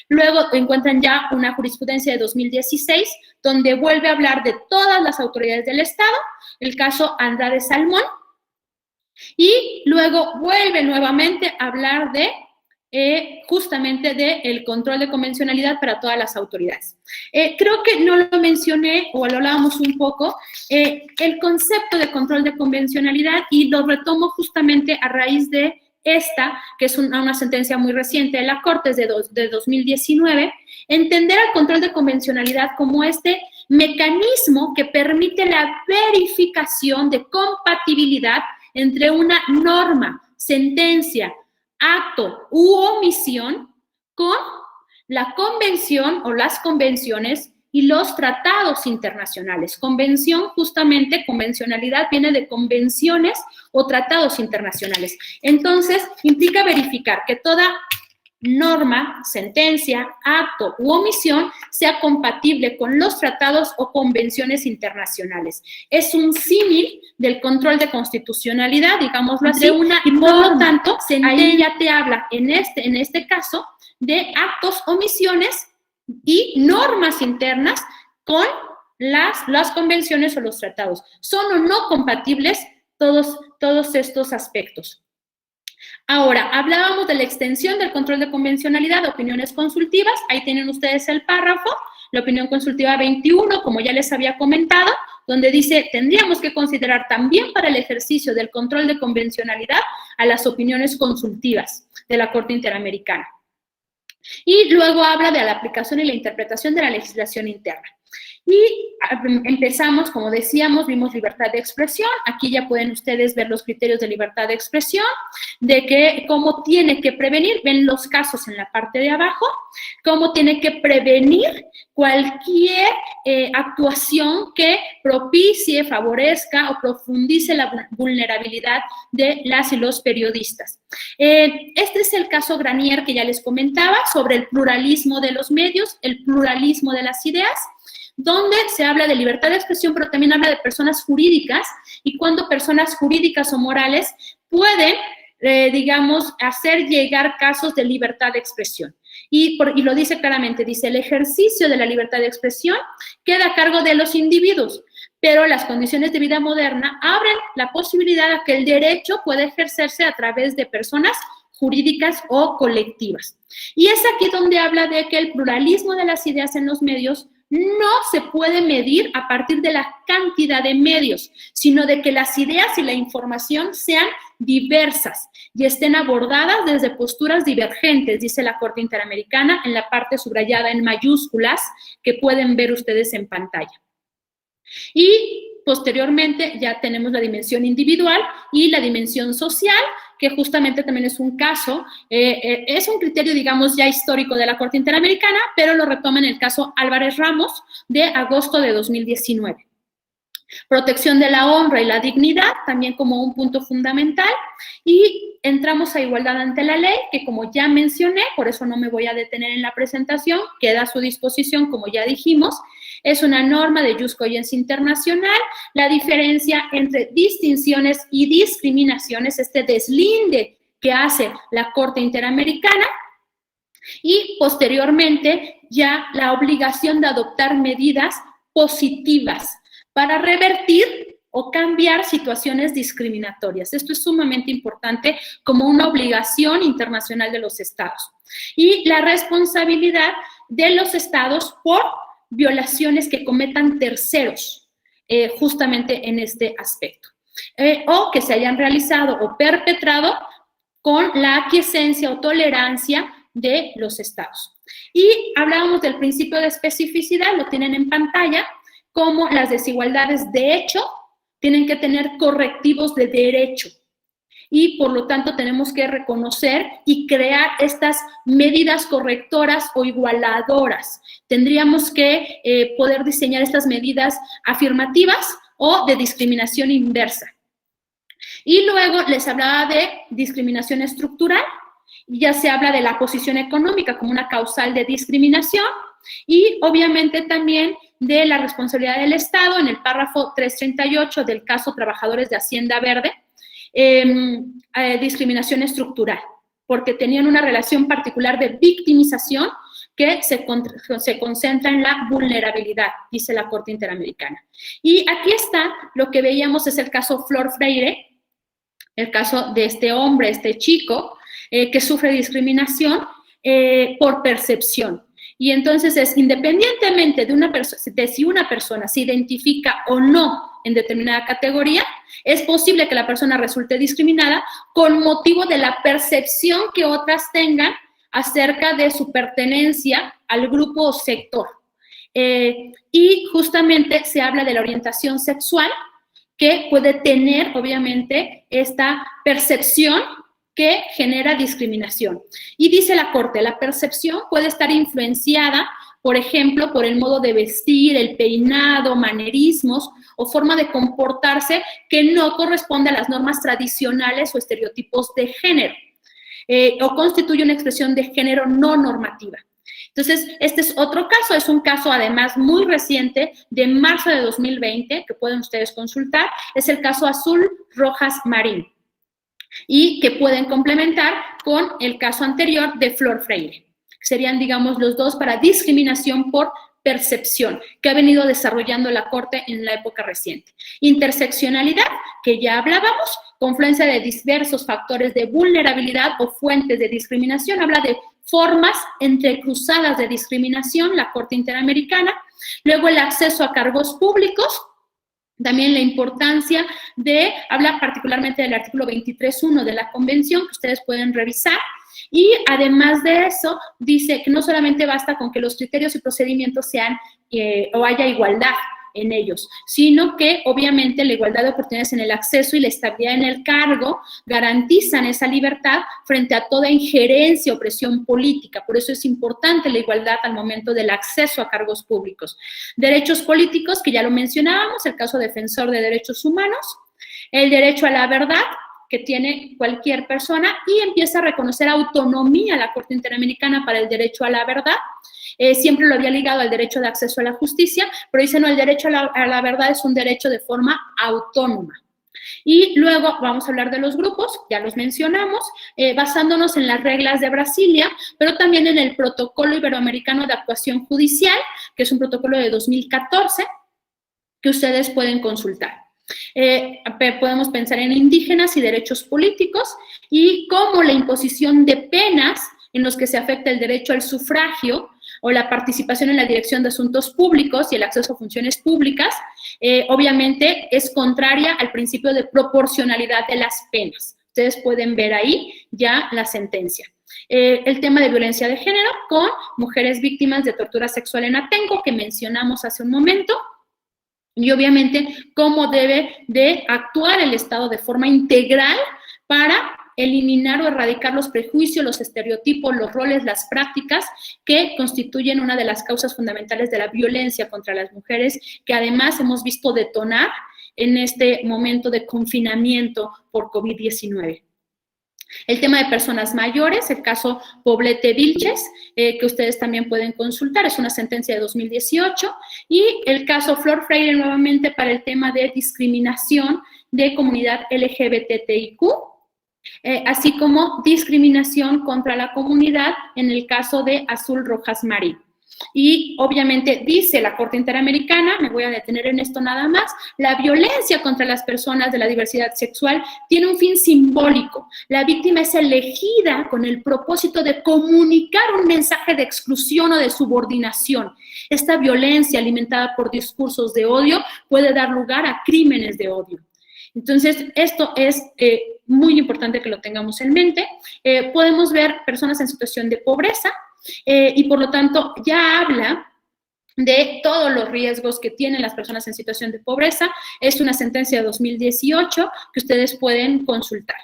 S2: Luego encuentran ya una jurisprudencia de 2016, donde vuelve a hablar de todas las autoridades del Estado, el caso Andrade Salmón, y luego vuelve nuevamente a hablar de justamente del control de convencionalidad para todas las autoridades. Creo que no lo mencioné o lo hablábamos un poco, el concepto de control de convencionalidad, y lo retomo justamente a raíz de esta, que es una sentencia muy reciente de la Corte, es de 2019, entender al control de convencionalidad como este mecanismo que permite la verificación de compatibilidad entre una norma, sentencia, acto u omisión con la convención o las convenciones y los tratados internacionales. Convención, justamente, convencionalidad viene de convenciones o tratados internacionales. Entonces, implica verificar que toda norma, sentencia, acto u omisión sea compatible con los tratados o convenciones internacionales. Es un símil del control de constitucionalidad, digámoslo así, y por lo tanto, ahí ya te habla, en este caso, de actos, omisiones y normas internas con las convenciones o los tratados. ¿Son o no compatibles todos estos aspectos? Ahora, hablábamos de la extensión del control de convencionalidad a opiniones consultivas. Ahí tienen ustedes el párrafo, la opinión consultiva 21, como ya les había comentado, donde dice, tendríamos que considerar también para el ejercicio del control de convencionalidad a las opiniones consultivas de la Corte Interamericana. Y luego habla de la aplicación y la interpretación de la legislación interna. Y empezamos, como decíamos, vimos libertad de expresión. Aquí ya pueden ustedes ver los criterios de libertad de expresión, de que cómo tiene que prevenir, ven los casos en la parte de abajo, cómo tiene que prevenir cualquier actuación que propicie, favorezca o profundice la vulnerabilidad de las y los periodistas. Este es el caso Granier que ya les comentaba sobre el pluralismo de los medios, el pluralismo de las ideas, donde se habla de libertad de expresión, pero también habla de personas jurídicas y cuando personas jurídicas o morales pueden, digamos, hacer llegar casos de libertad de expresión. Y lo dice claramente, dice, el ejercicio de la libertad de expresión queda a cargo de los individuos, pero las condiciones de vida moderna abren la posibilidad de que el derecho pueda ejercerse a través de personas jurídicas o colectivas. Y es aquí donde habla de que el pluralismo de las ideas en los medios no se puede medir a partir de la cantidad de medios, sino de que las ideas y la información sean diversas y estén abordadas desde posturas divergentes, dice la Corte Interamericana en la parte subrayada en mayúsculas que pueden ver ustedes en pantalla. Y posteriormente ya tenemos la dimensión individual y la dimensión social, que justamente también es un caso, es un criterio, digamos, ya histórico de la Corte Interamericana, pero lo retoma en el caso Álvarez Ramos de agosto de 2019. Protección de la honra y la dignidad, también como un punto fundamental, y entramos a igualdad ante la ley, que como ya mencioné, por eso no me voy a detener en la presentación, queda a su disposición, como ya dijimos, es una norma de jus cogens internacional, la diferencia entre distinciones y discriminaciones, este deslinde que hace la Corte Interamericana, y posteriormente ya la obligación de adoptar medidas positivas para revertir o cambiar situaciones discriminatorias. Esto es sumamente importante como una obligación internacional de los estados. Y la responsabilidad de los estados por violaciones que cometan terceros, justamente en este aspecto, o que se hayan realizado o perpetrado con la aquiescencia o tolerancia de los estados. Y hablábamos del principio de especificidad, lo tienen en pantalla, como las desigualdades de hecho tienen que tener correctivos de derecho. Y por lo tanto tenemos que reconocer y crear estas medidas correctoras o igualadoras. Tendríamos que poder diseñar estas medidas afirmativas o de discriminación inversa. Y luego les hablaba de discriminación estructural ya se habla de la posición económica como una causal de discriminación y obviamente también de la responsabilidad del Estado en el párrafo 338 del caso Trabajadores de Hacienda Verde, discriminación estructural, porque tenían una relación particular de victimización que se concentra en la vulnerabilidad, dice la Corte Interamericana. Y aquí está, lo que veíamos es el caso Flor Freire, el caso de este hombre, este chico, que sufre discriminación por percepción. Y entonces es independientemente de si una persona se identifica o no en determinada categoría, es posible que la persona resulte discriminada con motivo de la percepción que otras tengan acerca de su pertenencia al grupo o sector. Y justamente se habla de la orientación sexual que puede tener, obviamente, esta percepción que genera discriminación. Y dice la Corte, la percepción puede estar influenciada, por ejemplo, por el modo de vestir, el peinado, manerismos o forma de comportarse que no corresponde a las normas tradicionales o estereotipos de género. O constituye una expresión de género no normativa. Entonces, este es otro caso, es un caso además muy reciente de marzo de 2020, que pueden ustedes consultar, es el caso Azul Rojas Marín, y que pueden complementar con el caso anterior de Flor Freire. Serían, digamos, los dos para discriminación por percepción, que ha venido desarrollando la Corte en la época reciente. Interseccionalidad, que ya hablábamos, confluencia de diversos factores de vulnerabilidad o fuentes de discriminación, habla de formas entrecruzadas de discriminación, la Corte Interamericana. Luego el acceso a cargos públicos, también la importancia de, habla particularmente del artículo 23.1 de la Convención, que ustedes pueden revisar. Y además de eso, dice que no solamente basta con que los criterios y procedimientos sean o haya igualdad en ellos, sino que obviamente la igualdad de oportunidades en el acceso y la estabilidad en el cargo garantizan esa libertad frente a toda injerencia o presión política. Por eso es importante la igualdad al momento del acceso a cargos públicos. Derechos políticos, que ya lo mencionábamos, el caso defensor de derechos humanos, el derecho a la verdad, que tiene cualquier persona, y empieza a reconocer autonomía a la Corte Interamericana para el derecho a la verdad. Siempre lo había ligado al derecho de acceso a la justicia, pero dice, no, el derecho a la verdad es un derecho de forma autónoma. Y luego vamos a hablar de los grupos, ya los mencionamos, basándonos en las reglas de Brasilia, pero también en el Protocolo Iberoamericano de Actuación Judicial, que es un protocolo de 2014, que ustedes pueden consultar. Podemos pensar en indígenas y derechos políticos y cómo la imposición de penas en los que se afecta el derecho al sufragio o la participación en la dirección de asuntos públicos y el acceso a funciones públicas, obviamente es contraria al principio de proporcionalidad de las penas. Ustedes pueden ver ahí ya la sentencia. El tema de violencia de género con mujeres víctimas de tortura sexual en Atenco, que mencionamos hace un momento. Y obviamente cómo debe de actuar el Estado de forma integral para eliminar o erradicar los prejuicios, los estereotipos, los roles, las prácticas que constituyen una de las causas fundamentales de la violencia contra las mujeres, que además hemos visto detonar en este momento de confinamiento por COVID-19. El tema de personas mayores, el caso Poblete Vilches, que ustedes también pueden consultar, es una sentencia de 2018, y el caso Flor Freire nuevamente para el tema de discriminación de comunidad LGBTIQ, así como discriminación contra la comunidad en el caso de Azul Rojas Marín. Y obviamente dice la Corte Interamericana, me voy a detener en esto nada más, la violencia contra las personas de la diversidad sexual tiene un fin simbólico. La víctima es elegida con el propósito de comunicar un mensaje de exclusión o de subordinación. Esta violencia alimentada por discursos de odio puede dar lugar a crímenes de odio. Entonces, esto es muy importante que lo tengamos en mente. Podemos ver personas en situación de pobreza, y por lo tanto ya habla de todos los riesgos que tienen las personas en situación de pobreza. Es una sentencia de 2018 que ustedes pueden consultar.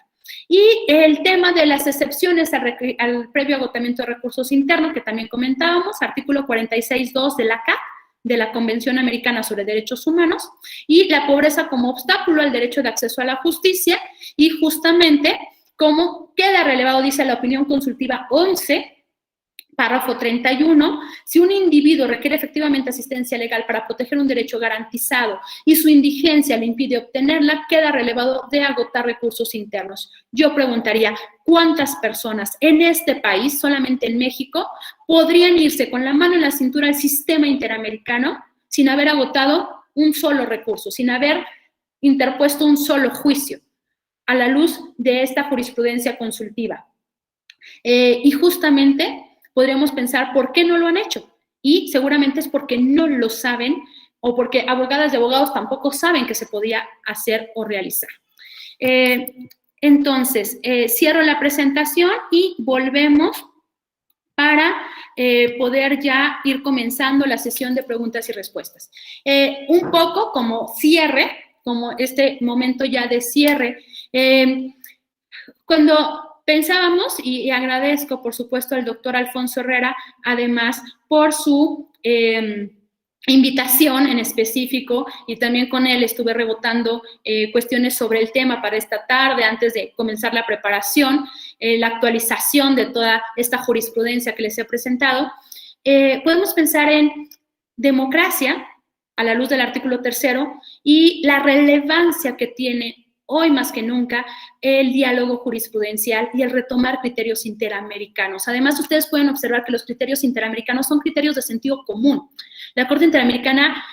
S2: Y el tema de las excepciones al previo agotamiento de recursos internos, que también comentábamos, artículo 46.2 de la CAP, de la Convención Americana sobre Derechos Humanos, y la pobreza como obstáculo al derecho de acceso a la justicia, y justamente Como queda relevado, dice la opinión consultiva 11, párrafo 31, si un individuo requiere efectivamente asistencia legal para proteger un derecho garantizado y su indigencia le impide obtenerla, queda relevado de agotar recursos internos. Yo preguntaría, ¿cuántas personas en este país, solamente en México, podrían irse con la mano en la cintura al sistema interamericano sin haber agotado un solo recurso, sin haber interpuesto un solo juicio a la luz de esta jurisprudencia consultiva? Y justamente podríamos pensar por qué no lo han hecho. Y seguramente es porque no lo saben o porque abogadas y abogados tampoco saben que se podía hacer o realizar. Entonces, cierro la presentación y volvemos para poder ya ir comenzando la sesión de preguntas y respuestas. Un poco como cierre, como este momento ya de cierre, cuando pensábamos, y agradezco por supuesto al doctor Alfonso Herrera, además por su invitación en específico, y también con él estuve rebotando cuestiones sobre el tema para esta tarde, antes de comenzar la preparación, la actualización de toda esta jurisprudencia que les he presentado. Podemos pensar en democracia a la luz del artículo 3º y la relevancia que tiene hoy más que nunca el diálogo jurisprudencial y el retomar criterios interamericanos. Además, ustedes pueden observar que los criterios interamericanos son criterios de sentido común. La Corte Interamericana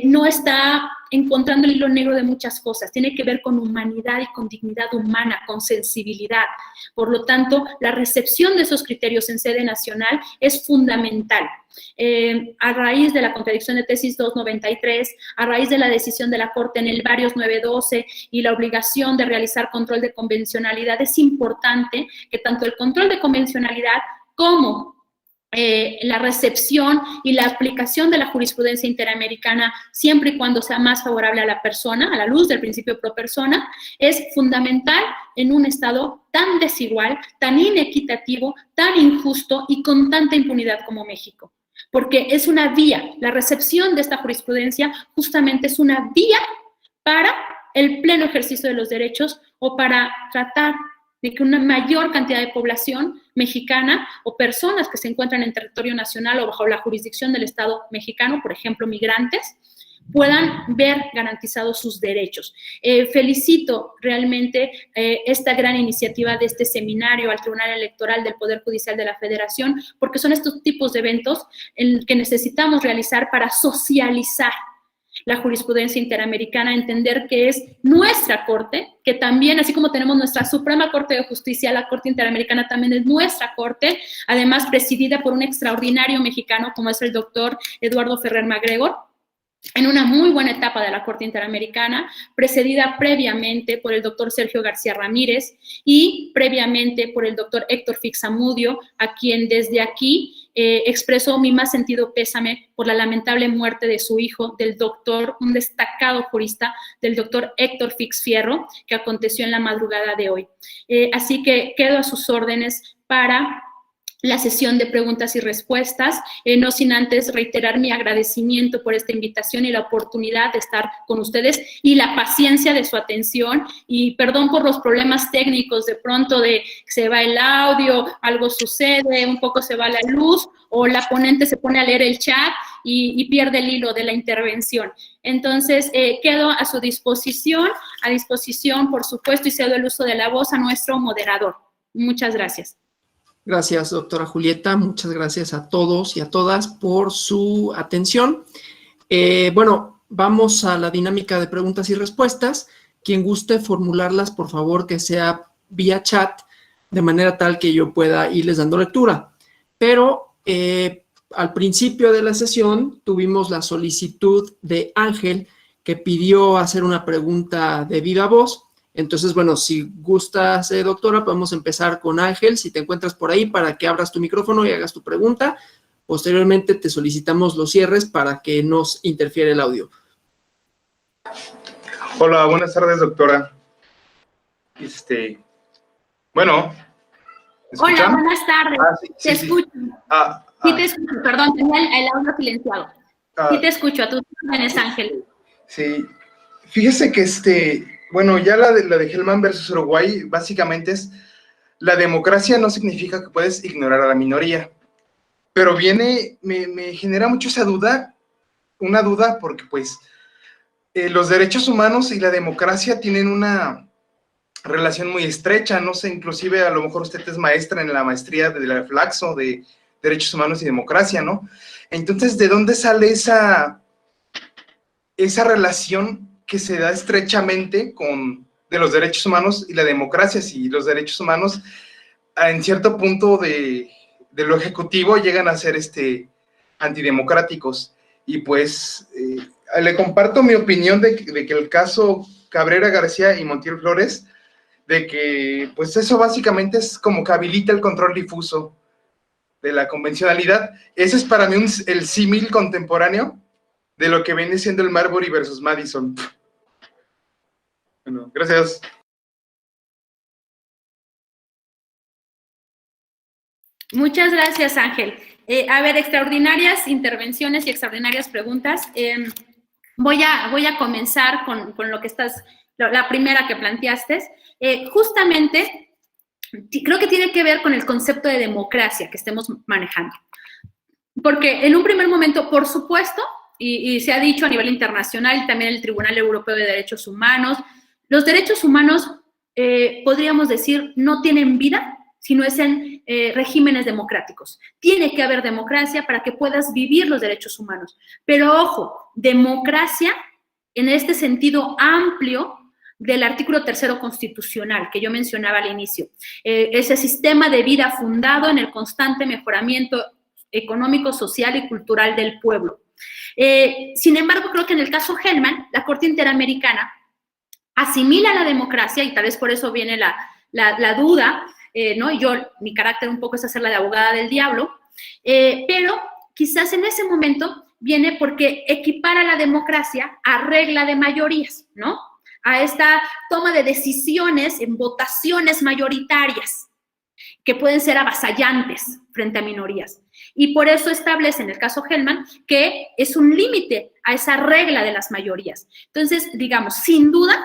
S2: no está encontrando el hilo negro de muchas cosas, tiene que ver con humanidad y con dignidad humana, con sensibilidad. Por lo tanto, la recepción de esos criterios en sede nacional es fundamental. A raíz de la contradicción de tesis 293, a raíz de la decisión de la Corte en el Varios 912 y la obligación de realizar control de convencionalidad, es importante que tanto el control de convencionalidad como la recepción y la aplicación de la jurisprudencia interamericana, siempre y cuando sea más favorable a la persona, a la luz del principio pro persona, es fundamental en un Estado tan desigual, tan inequitativo, tan injusto y con tanta impunidad como México. Porque es una vía, la recepción de esta jurisprudencia justamente es una vía para el pleno ejercicio de los derechos o para tratar de que una mayor cantidad de población mexicana o personas que se encuentran en territorio nacional o bajo la jurisdicción del Estado mexicano, por ejemplo, migrantes, puedan ver garantizados sus derechos. Felicito realmente esta gran iniciativa de este seminario al Tribunal Electoral del Poder Judicial de la Federación, porque son estos tipos de eventos que necesitamos realizar para socializar la jurisprudencia interamericana, entender que es nuestra Corte, que también, así como tenemos nuestra Suprema Corte de Justicia, la Corte Interamericana también es nuestra Corte, además presidida por un extraordinario mexicano como es el doctor Eduardo Ferrer MacGregor, en una muy buena etapa de la Corte Interamericana, precedida previamente por el doctor Sergio García Ramírez y previamente por el doctor Héctor Fixamudio, a quien desde aquí expreso mi más sentido pésame por la lamentable muerte de su hijo, del doctor, un destacado jurista, del doctor Héctor Fix Fierro, que aconteció en la madrugada de hoy. Así que quedo a sus órdenes para la sesión de preguntas y respuestas, no sin antes reiterar mi agradecimiento por esta invitación y la oportunidad de estar con ustedes y la paciencia de su atención, y perdón por los problemas técnicos, de pronto de que se va el audio, algo sucede, un poco se va la luz o la ponente se pone a leer el chat y pierde el hilo de la intervención. Entonces, quedo a su disposición, por supuesto, y cedo el uso de la voz a nuestro moderador. Muchas gracias.
S1: Gracias, doctora Julieta. Muchas gracias a todos y a todas por su atención. Bueno, vamos a la dinámica de preguntas y respuestas. Quien guste formularlas, por favor, que sea vía chat, de manera tal que yo pueda irles dando lectura. Pero al principio de la sesión tuvimos la solicitud de Ángel, que pidió hacer una pregunta de viva voz. Entonces, bueno, si gustas, doctora, podemos empezar con Ángel, si te encuentras por ahí, para que abras tu micrófono y hagas tu pregunta. Posteriormente te solicitamos los cierres para que nos interfiera el audio.
S4: Hola, buenas tardes, doctora. Bueno, ¿me
S2: hola, buenas tardes.
S4: Sí,
S2: te escucho. Sí, te escucho, perdón, tenía el audio silenciado. Sí te escucho, a tus órdenes, Ángel.
S4: Sí, fíjese que bueno, ya la de Gelman versus Uruguay básicamente es la democracia no significa que puedes ignorar a la minoría. Pero me genera mucho esa duda, una duda porque pues los derechos humanos y la democracia tienen una relación muy estrecha, no sé, inclusive a lo mejor usted es maestra en la maestría de la Flaxo de Derechos Humanos y Democracia, ¿no? Entonces, ¿de dónde sale esa relación que se da estrechamente de los derechos humanos y la democracia? Si los derechos humanos en cierto punto de lo ejecutivo llegan a ser antidemocráticos. Y pues le comparto mi opinión de que el caso Cabrera García y Montiel Flores, de que pues eso básicamente es como que habilita el control difuso de la convencionalidad. Ese es para mí el símil contemporáneo de lo que viene siendo el Marbury versus Madison. Bueno, gracias.
S2: Muchas gracias, Ángel. A ver, extraordinarias intervenciones y extraordinarias preguntas. Voy a comenzar con lo que la primera que planteaste. Justamente, creo que tiene que ver con el concepto de democracia que estemos manejando. Porque en un primer momento, por supuesto, y se ha dicho a nivel internacional, también el Tribunal Europeo de Derechos Humanos, los derechos humanos, podríamos decir, no tienen vida si no es en regímenes democráticos. Tiene que haber democracia para que puedas vivir los derechos humanos. Pero ojo, democracia en este sentido amplio del artículo 3º constitucional que yo mencionaba al inicio. Ese sistema de vida fundado en el constante mejoramiento económico, social y cultural del pueblo. Sin embargo, creo que en el caso Hellman, la Corte Interamericana asimila la democracia, y tal vez por eso viene la duda, ¿no? Y mi carácter un poco es hacerla de abogada del diablo, pero quizás en ese momento viene porque equipara la democracia a regla de mayorías, ¿no? A esta toma de decisiones en votaciones mayoritarias que pueden ser avasallantes frente a minorías. Y por eso establece en el caso Hellman que es un límite a esa regla de las mayorías. Entonces, digamos, sin duda,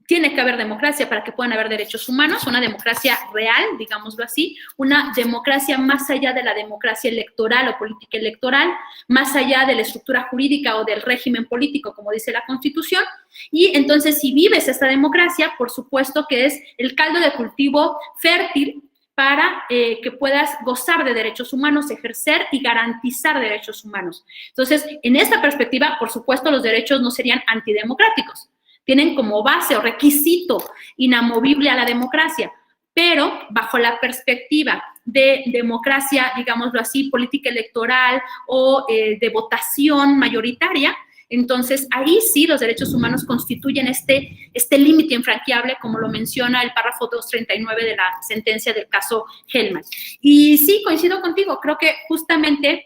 S2: tiene que haber democracia para que puedan haber derechos humanos, una democracia real, digámoslo así, una democracia más allá de la democracia electoral o política electoral, más allá de la estructura jurídica o del régimen político, como dice la Constitución. Y entonces, si vives esta democracia, por supuesto que es el caldo de cultivo fértil para que puedas gozar de derechos humanos, ejercer y garantizar derechos humanos. Entonces, en esta perspectiva, por supuesto, los derechos no serían antidemocráticos. Tienen como base o requisito inamovible a la democracia, pero bajo la perspectiva de democracia, digámoslo así, política electoral o de votación mayoritaria, entonces ahí sí los derechos humanos constituyen este límite infranqueable, como lo menciona el párrafo 239 de la sentencia del caso Hellman. Y sí, coincido contigo, creo que justamente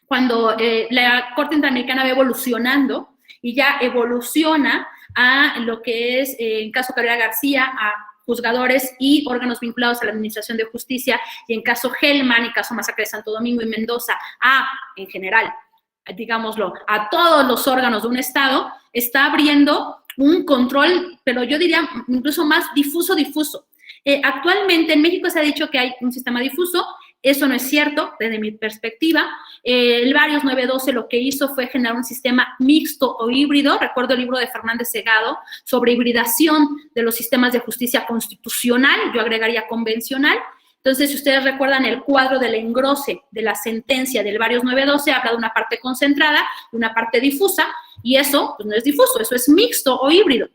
S2: cuando la Corte Interamericana va evolucionando y ya evoluciona a lo que es, en caso Cabrera García, a juzgadores y órganos vinculados a la Administración de Justicia, y en caso Hellman y caso Masacre de Santo Domingo y Mendoza, en general, digámoslo, a todos los órganos de un Estado, está abriendo un control, pero yo diría incluso más difuso. Actualmente en México se ha dicho que hay un sistema difuso. Eso no es cierto desde mi perspectiva. El Varios 912 lo que hizo fue generar un sistema mixto o híbrido. Recuerdo el libro de Fernández Segado sobre hibridación de los sistemas de justicia constitucional, yo agregaría convencional. Entonces, si ustedes recuerdan el cuadro del engrose de la sentencia del Varios 912, habla de una parte concentrada y una parte difusa, y eso pues, no es difuso, eso es mixto o híbrido.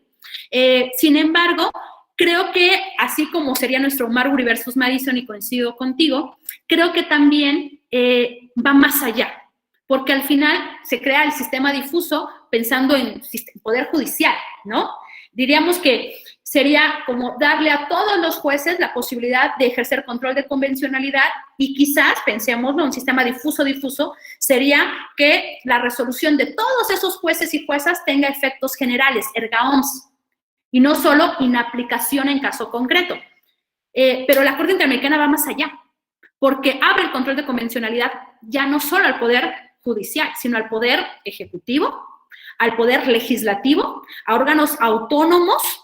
S2: Sin embargo, creo que así como sería nuestro Marbury versus Madison, y coincido contigo, creo que también va más allá, porque al final se crea el sistema difuso pensando en poder judicial, ¿no? Diríamos que sería como darle a todos los jueces la posibilidad de ejercer control de convencionalidad, y quizás, pensémoslo, un sistema difuso sería que la resolución de todos esos jueces y juezas tenga efectos generales, erga omnes, y no solo inaplicación en caso concreto. Pero la Corte Interamericana va más allá, porque abre el control de convencionalidad ya no solo al Poder Judicial, sino al Poder Ejecutivo, al Poder Legislativo, a órganos autónomos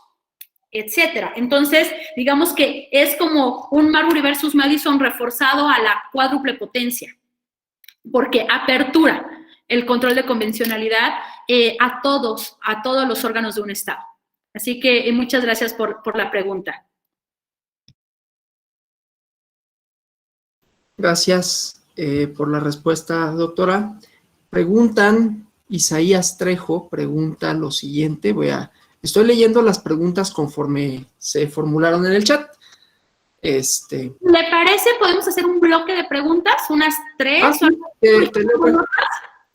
S2: etcétera. Entonces, digamos que es como un Marbury versus Madison reforzado a la cuádruple potencia, porque apertura el control de convencionalidad a todos los órganos de un Estado. Así que muchas gracias por la pregunta.
S1: Gracias por la respuesta, doctora. Preguntan, Isaías Trejo pregunta lo siguiente, estoy leyendo las preguntas conforme se formularon en el chat.
S2: ¿Le parece? ¿Podemos hacer un bloque de preguntas? ¿Unas 3?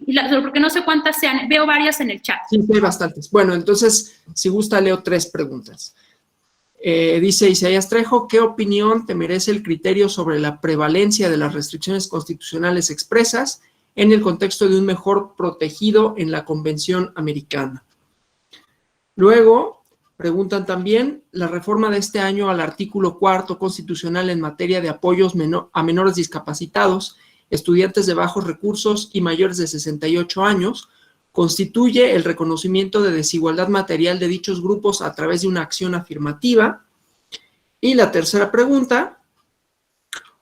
S1: Sí,
S2: porque no sé cuántas sean. Veo varias en el chat.
S1: Sí, hay bastantes. Bueno, entonces, si gusta, leo 3 preguntas. Dice Isaías Trejo, ¿qué opinión te merece el criterio sobre la prevalencia de las restricciones constitucionales expresas en el contexto de un mejor protegido en la Convención Americana? Luego, preguntan también, la reforma de este año al artículo 4 constitucional en materia de apoyos a menores discapacitados, estudiantes de bajos recursos y mayores de 68 años, constituye el reconocimiento de desigualdad material de dichos grupos a través de una acción afirmativa. Y la tercera pregunta,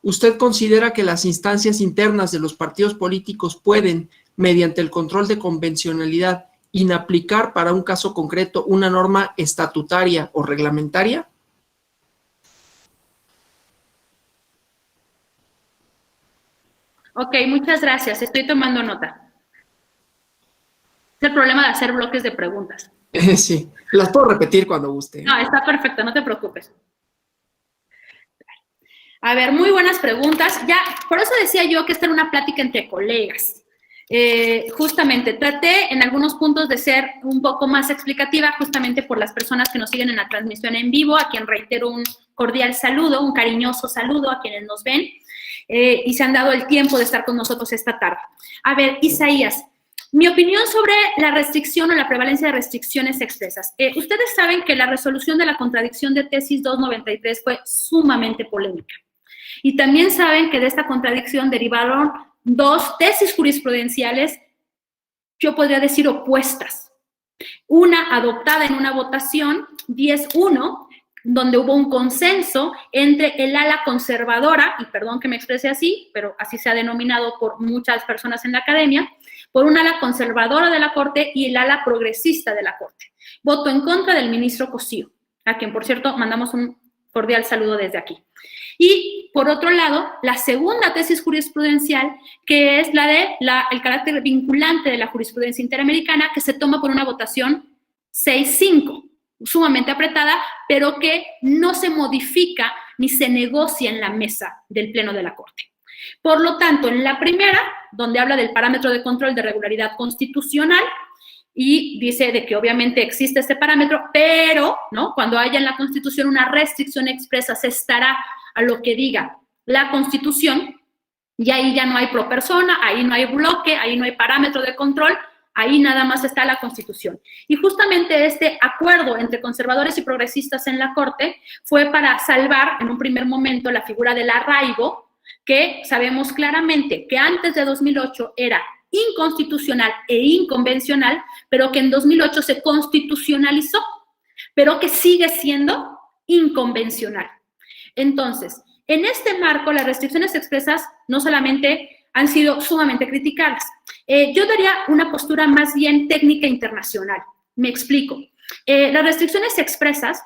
S1: ¿usted considera que las instancias internas de los partidos políticos pueden, mediante el control de convencionalidad, inaplicar para un caso concreto una norma estatutaria o reglamentaria?
S2: Ok, muchas gracias. Estoy tomando nota. Es el problema de hacer bloques de preguntas.
S1: Sí, las puedo repetir cuando guste.
S2: No, está perfecto, no te preocupes. A ver, muy buenas preguntas. Ya, por eso decía yo que esta era una plática entre colegas. Justamente, traté en algunos puntos de ser un poco más explicativa, justamente por las personas que nos siguen en la transmisión en vivo, a quien reitero un cordial saludo, un cariñoso saludo a quienes nos ven y se han dado el tiempo de estar con nosotros esta tarde. A ver, Isaías, mi opinión sobre la restricción o la prevalencia de restricciones expresas. Ustedes saben que la resolución de la contradicción de tesis 293 fue sumamente polémica. Y también saben que de esta contradicción derivaron 2 tesis jurisprudenciales, yo podría decir opuestas. Una adoptada en una votación 10-1, donde hubo un consenso entre el ala conservadora, y perdón que me exprese así, pero así se ha denominado por muchas personas en la academia, por un ala conservadora de la Corte y el ala progresista de la Corte. Voto en contra del ministro Cosío, a quien, por cierto, mandamos un cordial saludo desde aquí. Y, por otro lado, la segunda tesis jurisprudencial, que es la de el carácter vinculante de la jurisprudencia interamericana, que se toma por una votación 6-5, sumamente apretada, pero que no se modifica ni se negocia en la mesa del Pleno de la Corte. Por lo tanto, en la primera, donde habla del parámetro de control de regularidad constitucional, y dice de que obviamente existe este parámetro, pero ¿no? Cuando haya en la Constitución una restricción expresa, se estará a lo que diga la Constitución, y ahí ya no hay pro persona, ahí no hay bloque, ahí no hay parámetro de control, ahí nada más está la Constitución. Y justamente este acuerdo entre conservadores y progresistas en la Corte fue para salvar en un primer momento la figura del arraigo, que sabemos claramente que antes de 2008 era inconstitucional e inconvencional, pero que en 2008 se constitucionalizó, pero que sigue siendo inconvencional. Entonces, en este marco, las restricciones expresas no solamente han sido sumamente criticadas. Yo daría una postura más bien técnica internacional. Me explico. Las restricciones expresas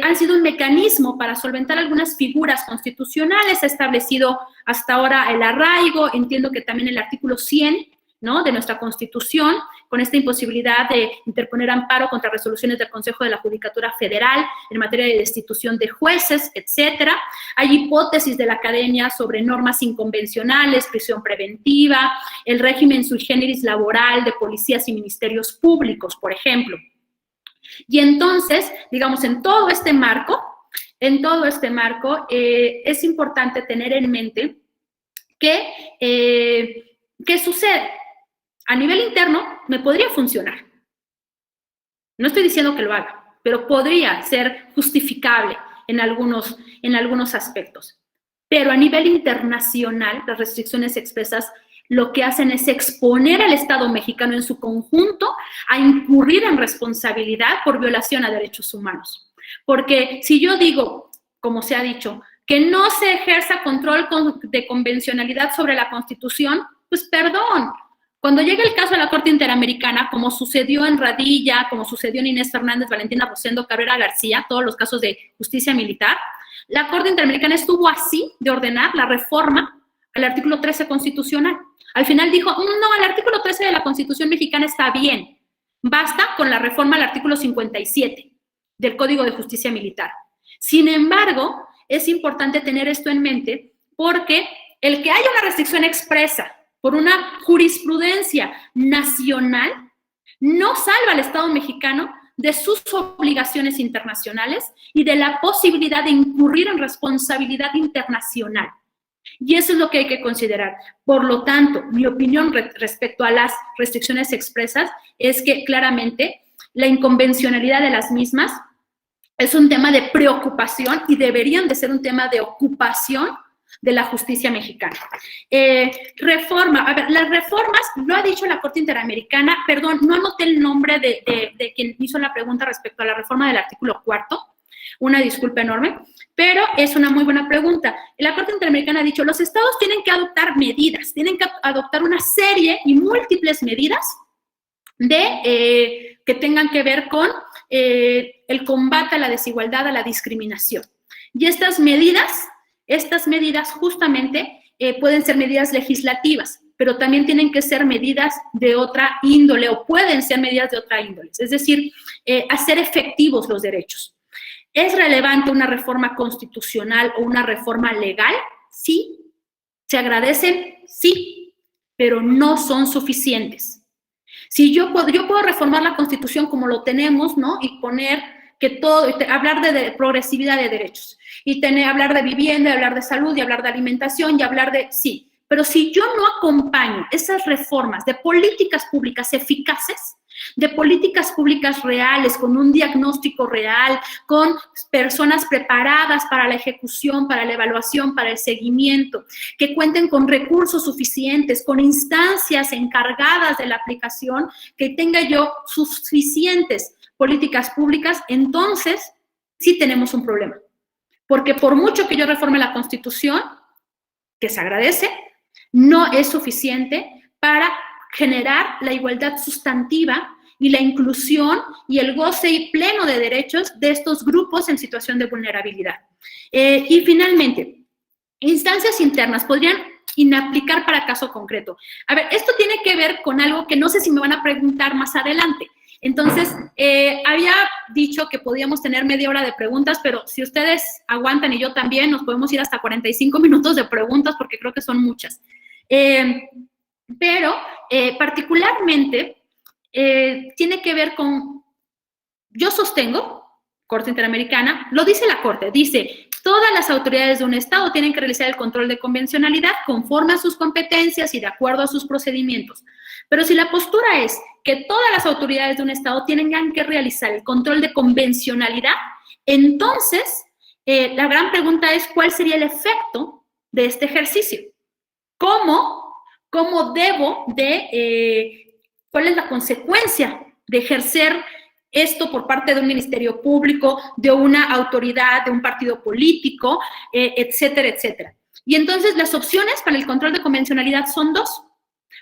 S2: han sido un mecanismo para solventar algunas figuras constitucionales. Ha establecido hasta ahora el arraigo, entiendo que también el artículo 100, ¿no?, de nuestra Constitución, con esta imposibilidad de interponer amparo contra resoluciones del Consejo de la Judicatura Federal en materia de destitución de jueces, etcétera. Hay hipótesis de la academia sobre normas inconvencionales, prisión preventiva, el régimen sui generis laboral de policías y ministerios públicos, por ejemplo. Y entonces, digamos, en todo este marco, es importante tener en mente que, ¿qué sucede? A nivel interno me podría funcionar. No estoy diciendo que lo haga, pero podría ser justificable en algunos aspectos. Pero a nivel internacional, las restricciones expresas lo que hacen es exponer al Estado mexicano en su conjunto a incurrir en responsabilidad por violación a derechos humanos. Porque si yo digo, como se ha dicho, que no se ejerza control de convencionalidad sobre la Constitución, pues perdón. Cuando llegue el caso de la Corte Interamericana, como sucedió en Radilla, como sucedió en Inés Fernández, Valentina Rosendo, Cabrera García, todos los casos de justicia militar, la Corte Interamericana estuvo así de ordenar la reforma al artículo 13 constitucional. Al final dijo, no, el artículo 13 de la Constitución mexicana está bien, basta con la reforma al artículo 57 del Código de Justicia Militar. Sin embargo, es importante tener esto en mente porque el que haya una restricción expresa por una jurisprudencia nacional no salva al Estado mexicano de sus obligaciones internacionales y de la posibilidad de incurrir en responsabilidad internacional. Y eso es lo que hay que considerar. Por lo tanto, mi opinión respecto a las restricciones expresas es que claramente la inconvencionalidad de las mismas es un tema de preocupación y deberían de ser un tema de ocupación de la justicia mexicana. Reforma, a ver, las reformas, lo ha dicho la Corte Interamericana, perdón, no anoté el nombre de quien hizo la pregunta respecto a la reforma del artículo 4, una disculpa enorme, pero es una muy buena pregunta. La Corte Interamericana ha dicho, los estados tienen que adoptar medidas, tienen que adoptar una serie y múltiples medidas que tengan que ver con el combate a la desigualdad, a la discriminación. Y estas medidas justamente pueden ser medidas legislativas, pero también tienen que ser medidas de otra índole o pueden ser medidas de otra índole, es decir, hacer efectivos los derechos. ¿Es relevante una reforma constitucional o una reforma legal? Sí. ¿Se agradecen? Sí, pero no son suficientes. Si yo puedo reformar la Constitución como lo tenemos, ¿no? Y poner que todo, hablar de progresividad de derechos, y hablar de vivienda, y hablar de salud, y hablar de alimentación, y hablar de, sí, pero si yo no acompaño esas reformas de políticas públicas eficaces, de políticas públicas reales, con un diagnóstico real, con personas preparadas para la ejecución, para la evaluación, para el seguimiento, que cuenten con recursos suficientes, con instancias encargadas de la aplicación, que tenga yo suficientes políticas públicas, entonces sí tenemos un problema. Porque por mucho que yo reforme la Constitución, que se agradece, no es suficiente para generar la igualdad sustantiva y la inclusión y el goce pleno de derechos de estos grupos en situación de vulnerabilidad. Y finalmente, instancias internas podrían inaplicar para caso concreto. A ver, esto tiene que ver con algo que no sé si me van a preguntar más adelante. Entonces, había dicho que podíamos tener media hora de preguntas, pero si ustedes aguantan y yo también, nos podemos ir hasta 45 minutos de preguntas porque creo que son muchas. Pero particularmente tiene que ver con, yo sostengo, Corte Interamericana, lo dice la Corte, dice, todas las autoridades de un Estado tienen que realizar el control de convencionalidad conforme a sus competencias y de acuerdo a sus procedimientos. Pero si la postura es que todas las autoridades de un Estado tienen que realizar el control de convencionalidad, entonces la gran pregunta es ¿cuál sería el efecto de este ejercicio? ¿Cómo debo cuál es la consecuencia de ejercer esto por parte de un ministerio público, de una autoridad, de un partido político, etcétera, etcétera? Y entonces las opciones para el control de convencionalidad son dos.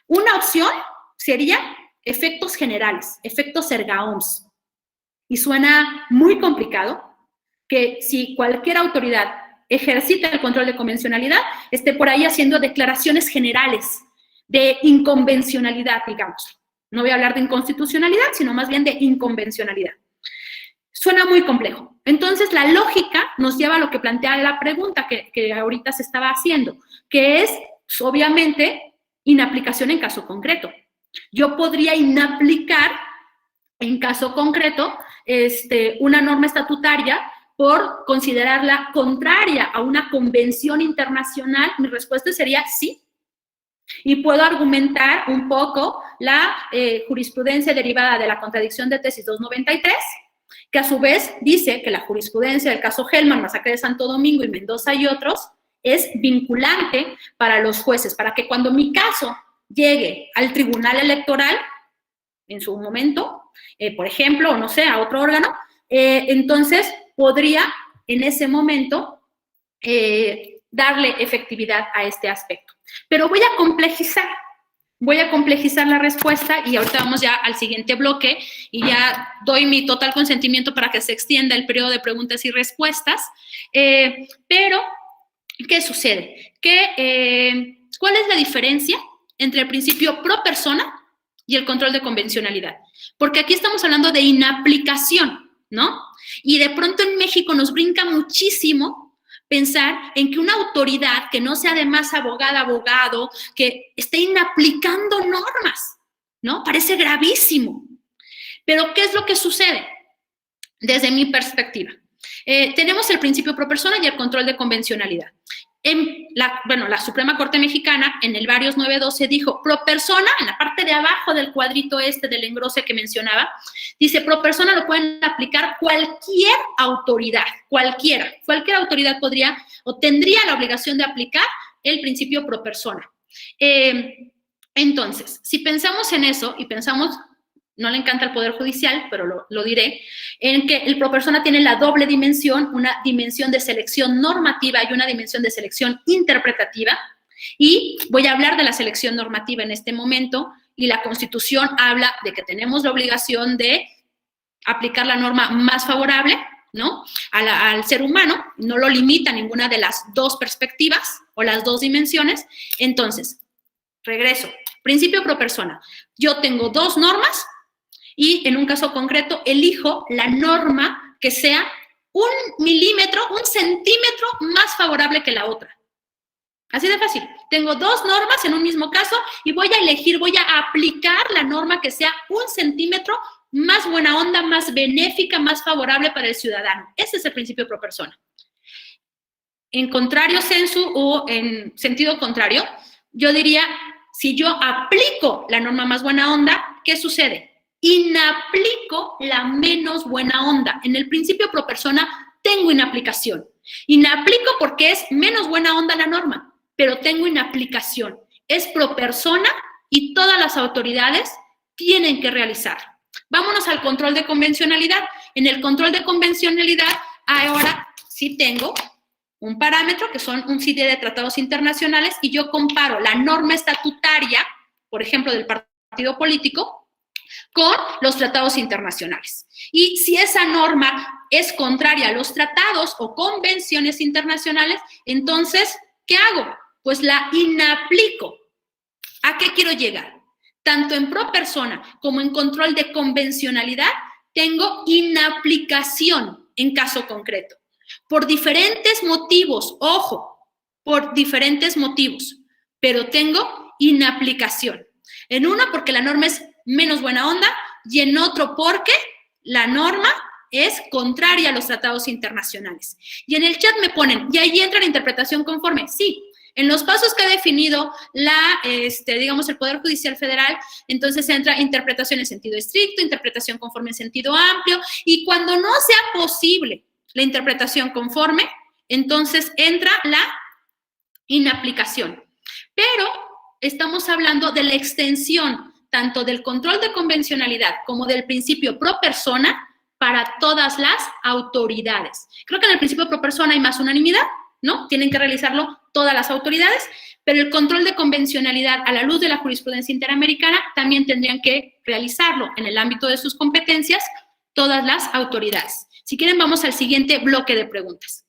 S2: Una opción sería efectos generales, efectos erga omnes. Y suena muy complicado que si cualquier autoridad ejercita el control de convencionalidad, esté por ahí haciendo declaraciones generales de inconvencionalidad, digamos. No voy a hablar de inconstitucionalidad, sino más bien de inconvencionalidad. Suena muy complejo. Entonces, la lógica nos lleva a lo que plantea la pregunta que ahorita se estaba haciendo, que es, obviamente, inaplicación en caso concreto. Yo podría inaplicar en caso concreto una norma estatutaria por considerarla contraria a una convención internacional. Mi respuesta sería sí. Y puedo argumentar un poco la jurisprudencia derivada de la contradicción de tesis 293, que a su vez dice que la jurisprudencia del caso Hellman, Masacre de Santo Domingo y Mendoza y otros, es vinculante para los jueces, para que cuando mi caso llegue al tribunal electoral, en su momento, por ejemplo, o no sé, a otro órgano, entonces podría en ese momento darle efectividad a este aspecto. Pero voy a complejizar la respuesta y ahorita vamos ya al siguiente bloque y ya doy mi total consentimiento para que se extienda el periodo de preguntas y respuestas. Pero, ¿qué sucede? ¿Cuál es la diferencia entre el principio pro persona y el control de convencionalidad? Porque aquí estamos hablando de inaplicación, ¿no? Y de pronto en México nos brinca muchísimo pensar en que una autoridad que no sea además abogado, que esté inaplicando normas, ¿no? Parece gravísimo. Pero, ¿qué es lo que sucede? Desde mi perspectiva. Tenemos el principio pro persona y el control de convencionalidad. La Suprema Corte Mexicana, en el Varios 912, dijo pro persona, en la parte de abajo del cuadrito del engrose que mencionaba, dice pro persona lo pueden aplicar cualquier autoridad, cualquier autoridad podría o tendría la obligación de aplicar el principio pro persona. Entonces, si pensamos en eso y pensamos, no le encanta el Poder Judicial, pero lo diré, en que el pro persona tiene la doble dimensión, una dimensión de selección normativa y una dimensión de selección interpretativa. Y voy a hablar de la selección normativa en este momento, y la Constitución habla de que tenemos la obligación de aplicar la norma más favorable, ¿no?, al ser humano, no lo limita ninguna de las dos perspectivas o las dos dimensiones. Entonces, regreso, principio pro persona. Yo tengo dos normas, y en un caso concreto elijo la norma que sea 1 milímetro, 1 centímetro más favorable que la otra. Así de fácil. Tengo dos normas en un mismo caso y voy a aplicar la norma que sea 1 centímetro más buena onda, más benéfica, más favorable para el ciudadano. Ese es el principio pro persona. En contrario sensu o en sentido contrario, yo diría, si yo aplico la norma más buena onda, ¿qué sucede? Inaplico la menos buena onda. En el principio pro persona tengo inaplicación. Inaplico porque es menos buena onda la norma, pero tengo inaplicación. Es pro persona y todas las autoridades tienen que realizar. Vámonos al control de convencionalidad. En el control de convencionalidad, ahora sí tengo un parámetro que son un sitio de tratados internacionales y yo comparo la norma estatutaria, por ejemplo, del partido político, con los tratados internacionales. Y si esa norma es contraria a los tratados o convenciones internacionales, entonces, ¿qué hago? Pues la inaplico. ¿A qué quiero llegar? Tanto en pro persona como en control de convencionalidad, tengo inaplicación en caso concreto. Por diferentes motivos, ojo, por diferentes motivos, pero tengo inaplicación. En uno, porque la norma es menos buena onda, y en otro porque la norma es contraria a los tratados internacionales. Y en el chat me ponen, y ahí entra la interpretación conforme. Sí, en los pasos que ha definido el Poder Judicial Federal, entonces entra interpretación en sentido estricto, interpretación conforme en sentido amplio, y cuando no sea posible la interpretación conforme, entonces entra la inaplicación. Pero estamos hablando de la extensión tanto del control de convencionalidad como del principio pro persona para todas las autoridades. Creo que en el principio pro persona hay más unanimidad, ¿no? Tienen que realizarlo todas las autoridades, pero el control de convencionalidad a la luz de la jurisprudencia interamericana también tendrían que realizarlo en el ámbito de sus competencias todas las autoridades. Si quieren, vamos al siguiente bloque de preguntas.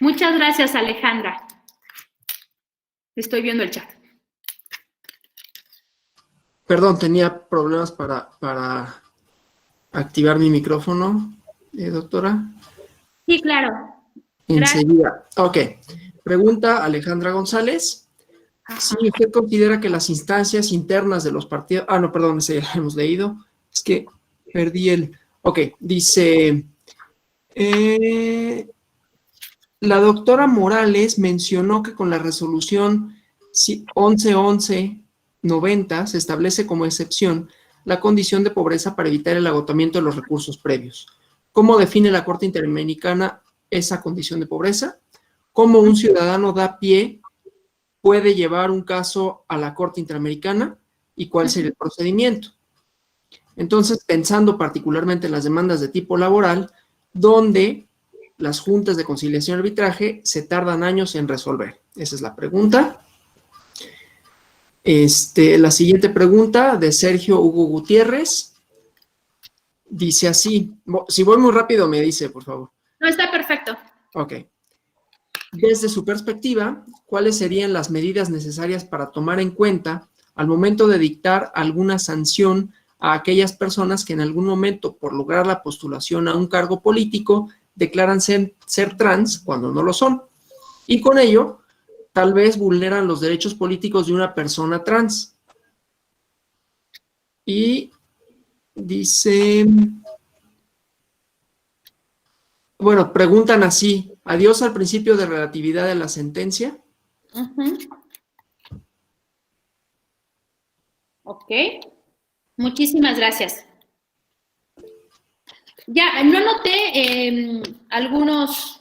S2: Muchas gracias, Alejandra. Estoy viendo el chat.
S1: Perdón, tenía problemas para activar mi micrófono, doctora.
S2: Sí, claro.
S1: Enseguida. Ok. Pregunta Alejandra González. Si usted considera que las instancias internas de los partidos... no, perdón, ese ya lo hemos leído. Es que perdí el... Ok, dice... la doctora Morales mencionó que con la resolución 1111-90 se establece como excepción la condición de pobreza para evitar el agotamiento de los recursos previos. ¿Cómo define la Corte Interamericana esa condición de pobreza? ¿Cómo un ciudadano da pie puede llevar un caso a la Corte Interamericana y cuál sería el procedimiento. Entonces, pensando particularmente en las demandas de tipo laboral, donde las juntas de conciliación y arbitraje se tardan años en resolver. Esa es la pregunta. La siguiente pregunta de Sergio Hugo Gutiérrez dice así. Si voy muy rápido, me dice, por favor.
S2: No, está perfecto.
S1: Ok. Desde su perspectiva, ¿cuáles serían las medidas necesarias para tomar en cuenta al momento de dictar alguna sanción a aquellas personas que en algún momento, por lograr la postulación a un cargo político, declaran ser trans cuando no lo son? Y con ello, tal vez vulneran los derechos políticos de una persona trans. Y dice... Bueno, preguntan así, ¿adiós al principio de relatividad de la sentencia?
S2: Ok, muchísimas gracias. Ya, no anoté algunos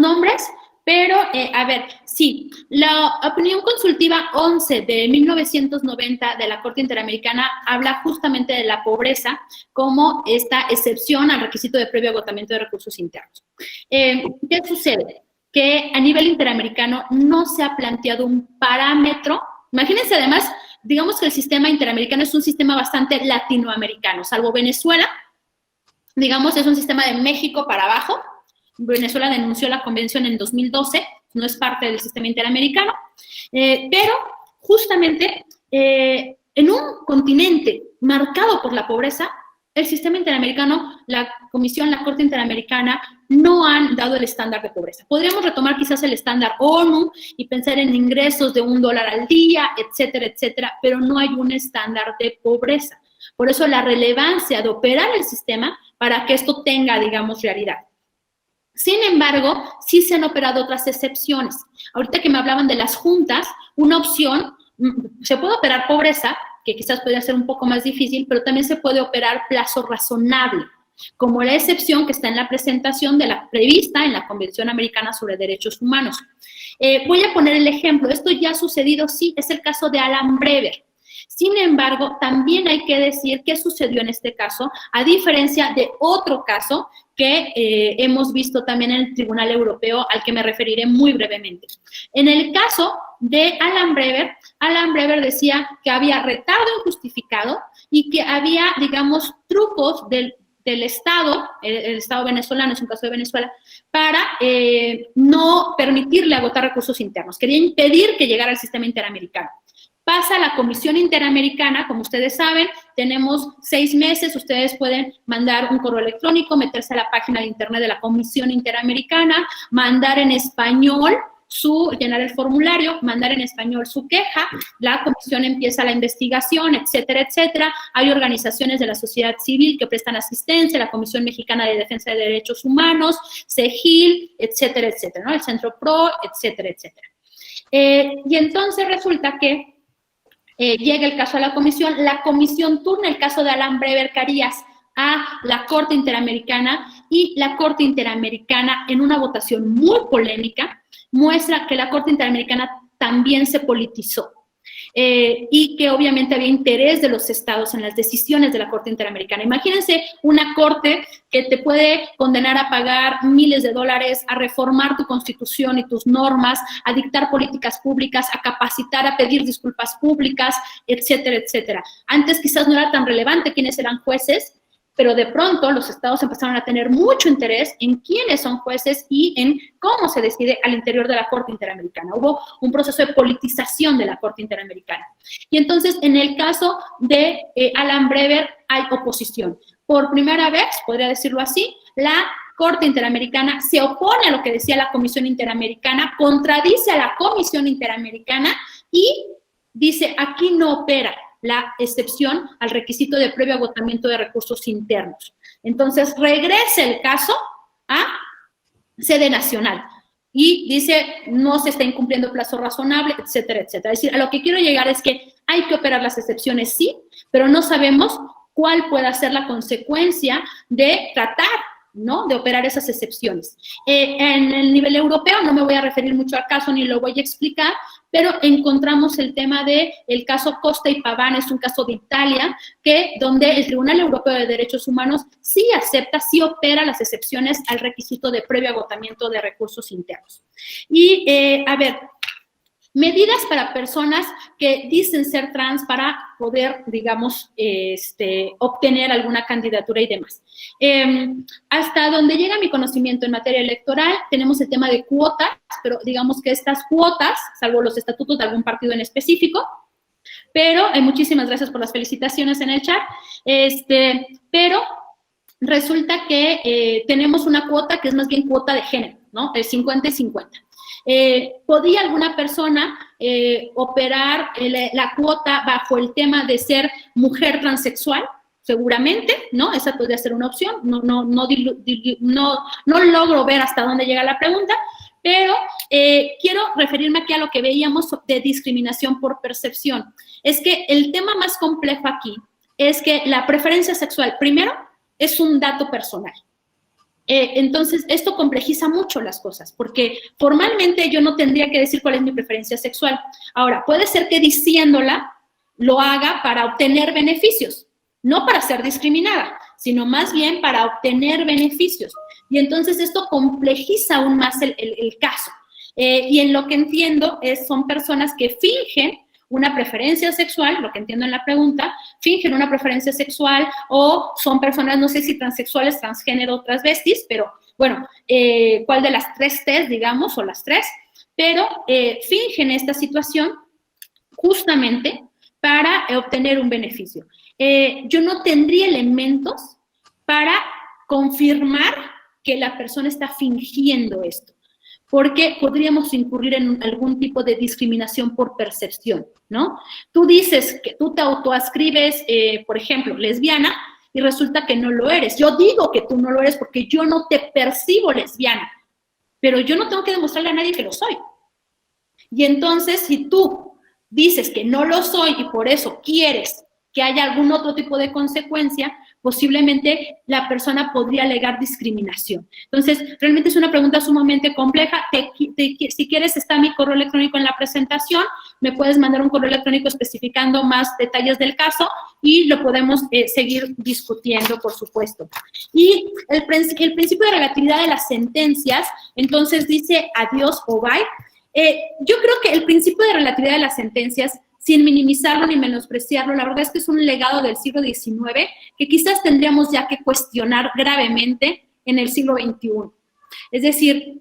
S2: nombres, pero, a ver, sí, la opinión consultiva 11 de 1990 de la Corte Interamericana habla justamente de la pobreza como esta excepción al requisito de previo agotamiento de recursos internos. ¿Qué sucede? Que a nivel interamericano no se ha planteado un parámetro. Imagínense además, digamos que el sistema interamericano es un sistema bastante latinoamericano, salvo Venezuela, digamos, es un sistema de México para abajo. Venezuela denunció la convención en 2012, no es parte del sistema interamericano, pero justamente en un continente marcado por la pobreza, el sistema interamericano, la Comisión, la Corte Interamericana, no han dado el estándar de pobreza. Podríamos retomar quizás el estándar ONU y pensar en ingresos de $1 al día, etcétera, etcétera, pero no hay un estándar de pobreza. Por eso la relevancia de operar el sistema para que esto tenga, digamos, realidad. Sin embargo, sí se han operado otras excepciones. Ahorita que me hablaban de las juntas, una opción, se puede operar pobreza, que quizás podría ser un poco más difícil, pero también se puede operar plazo razonable, como la excepción que está en la presentación de la prevista en la Convención Americana sobre Derechos Humanos. Voy a poner el ejemplo. Esto ya ha sucedido, sí, es el caso de Alan Brever. Sin embargo, también hay que decir qué sucedió en este caso, a diferencia de otro caso que hemos visto también en el Tribunal Europeo, al que me referiré muy brevemente. En el caso de Alan Brever decía que había retardo injustificado y que había, digamos, trucos del Estado, el Estado venezolano, es un caso de Venezuela, para no permitirle agotar recursos internos. Quería impedir que llegara al sistema interamericano. Pasa a la Comisión Interamericana, como ustedes saben, tenemos 6 meses, ustedes pueden mandar un correo electrónico, meterse a la página de internet de la Comisión Interamericana, mandar en español llenar el formulario, mandar en español su queja, la comisión empieza la investigación, etcétera, etcétera. Hay organizaciones de la sociedad civil que prestan asistencia, la Comisión Mexicana de Defensa de Derechos Humanos, CEGIL, etcétera, etcétera, ¿no? El Centro PRO, etcétera, etcétera. Y entonces resulta que llega el caso a la comisión turna el caso de Alan Brever Carías a la Corte Interamericana y la Corte Interamericana, en una votación muy polémica, muestra que la Corte Interamericana también se politizó y que obviamente había interés de los estados en las decisiones de la Corte Interamericana. Imagínense una corte que te puede condenar a pagar miles de dólares, a reformar tu constitución y tus normas, a dictar políticas públicas, a capacitar, a pedir disculpas públicas, etcétera, etcétera. Antes quizás no era tan relevante quiénes eran jueces, pero de pronto los estados empezaron a tener mucho interés en quiénes son jueces y en cómo se decide al interior de la Corte Interamericana. Hubo un proceso de politización de la Corte Interamericana. Y entonces, en el caso de Alan Brever, hay oposición. Por primera vez, podría decirlo así, la Corte Interamericana se opone a lo que decía la Comisión Interamericana, contradice a la Comisión Interamericana y dice, aquí no opera la excepción al requisito de previo agotamiento de recursos internos. Entonces, regresa el caso a sede nacional y dice, no se está incumpliendo plazo razonable, etcétera, etcétera. Es decir, a lo que quiero llegar es que hay que operar las excepciones, sí, pero no sabemos cuál pueda ser la consecuencia de tratar ¿no?, de operar esas excepciones. En el nivel europeo, no me voy a referir mucho al caso ni lo voy a explicar, pero encontramos el tema de el caso Costa y Paván, es un caso de Italia, donde el Tribunal Europeo de Derechos Humanos sí acepta, sí opera las excepciones al requisito de previo agotamiento de recursos internos. Y, a ver, medidas para personas que dicen ser trans para poder, digamos, obtener alguna candidatura y demás. Hasta donde llega mi conocimiento en materia electoral, tenemos el tema de cuotas, pero digamos que estas cuotas, salvo los estatutos de algún partido en específico, pero muchísimas gracias por las felicitaciones en el chat, pero resulta que tenemos una cuota que es más bien cuota de género, ¿no? El 50 y 50. ¿Podía alguna persona operar la cuota bajo el tema de ser mujer transexual? Seguramente, ¿no? Esa podría ser una opción. No logro ver hasta dónde llega la pregunta, pero quiero referirme aquí a lo que veíamos de discriminación por percepción. Es que el tema más complejo aquí es que la preferencia sexual, primero, es un dato personal. Entonces, esto complejiza mucho las cosas, porque formalmente yo no tendría que decir cuál es mi preferencia sexual. Ahora, puede ser que diciéndola lo haga para obtener beneficios, no para ser discriminada, sino más bien para obtener beneficios. Y entonces esto complejiza aún más el caso. Y en lo que entiendo son personas que fingen una preferencia sexual, lo que entiendo en la pregunta, fingen una preferencia sexual o son personas, no sé si transexuales, transgénero, transvestis, pero bueno, cuál de las tres T's, digamos, o las tres, pero fingen esta situación justamente para obtener un beneficio. Yo no tendría elementos para confirmar que la persona está fingiendo esto, porque podríamos incurrir en algún tipo de discriminación por percepción, ¿no? Tú dices que tú te autoascribes, por ejemplo, lesbiana, y resulta que no lo eres. Yo digo que tú no lo eres porque yo no te percibo lesbiana, pero yo no tengo que demostrarle a nadie que lo soy. Y entonces, si tú dices que no lo soy y por eso quieres que haya algún otro tipo de consecuencia, posiblemente la persona podría alegar discriminación. Entonces, realmente es una pregunta sumamente compleja. Si quieres, está mi correo electrónico en la presentación, me puedes mandar un correo electrónico especificando más detalles del caso y lo podemos seguir discutiendo, por supuesto. Y el principio de relatividad de las sentencias, entonces dice adiós o bye. Yo creo que el principio de relatividad de las sentencias, sin minimizarlo ni menospreciarlo, la verdad es que es un legado del siglo XIX que quizás tendríamos ya que cuestionar gravemente en el siglo XXI. Es decir,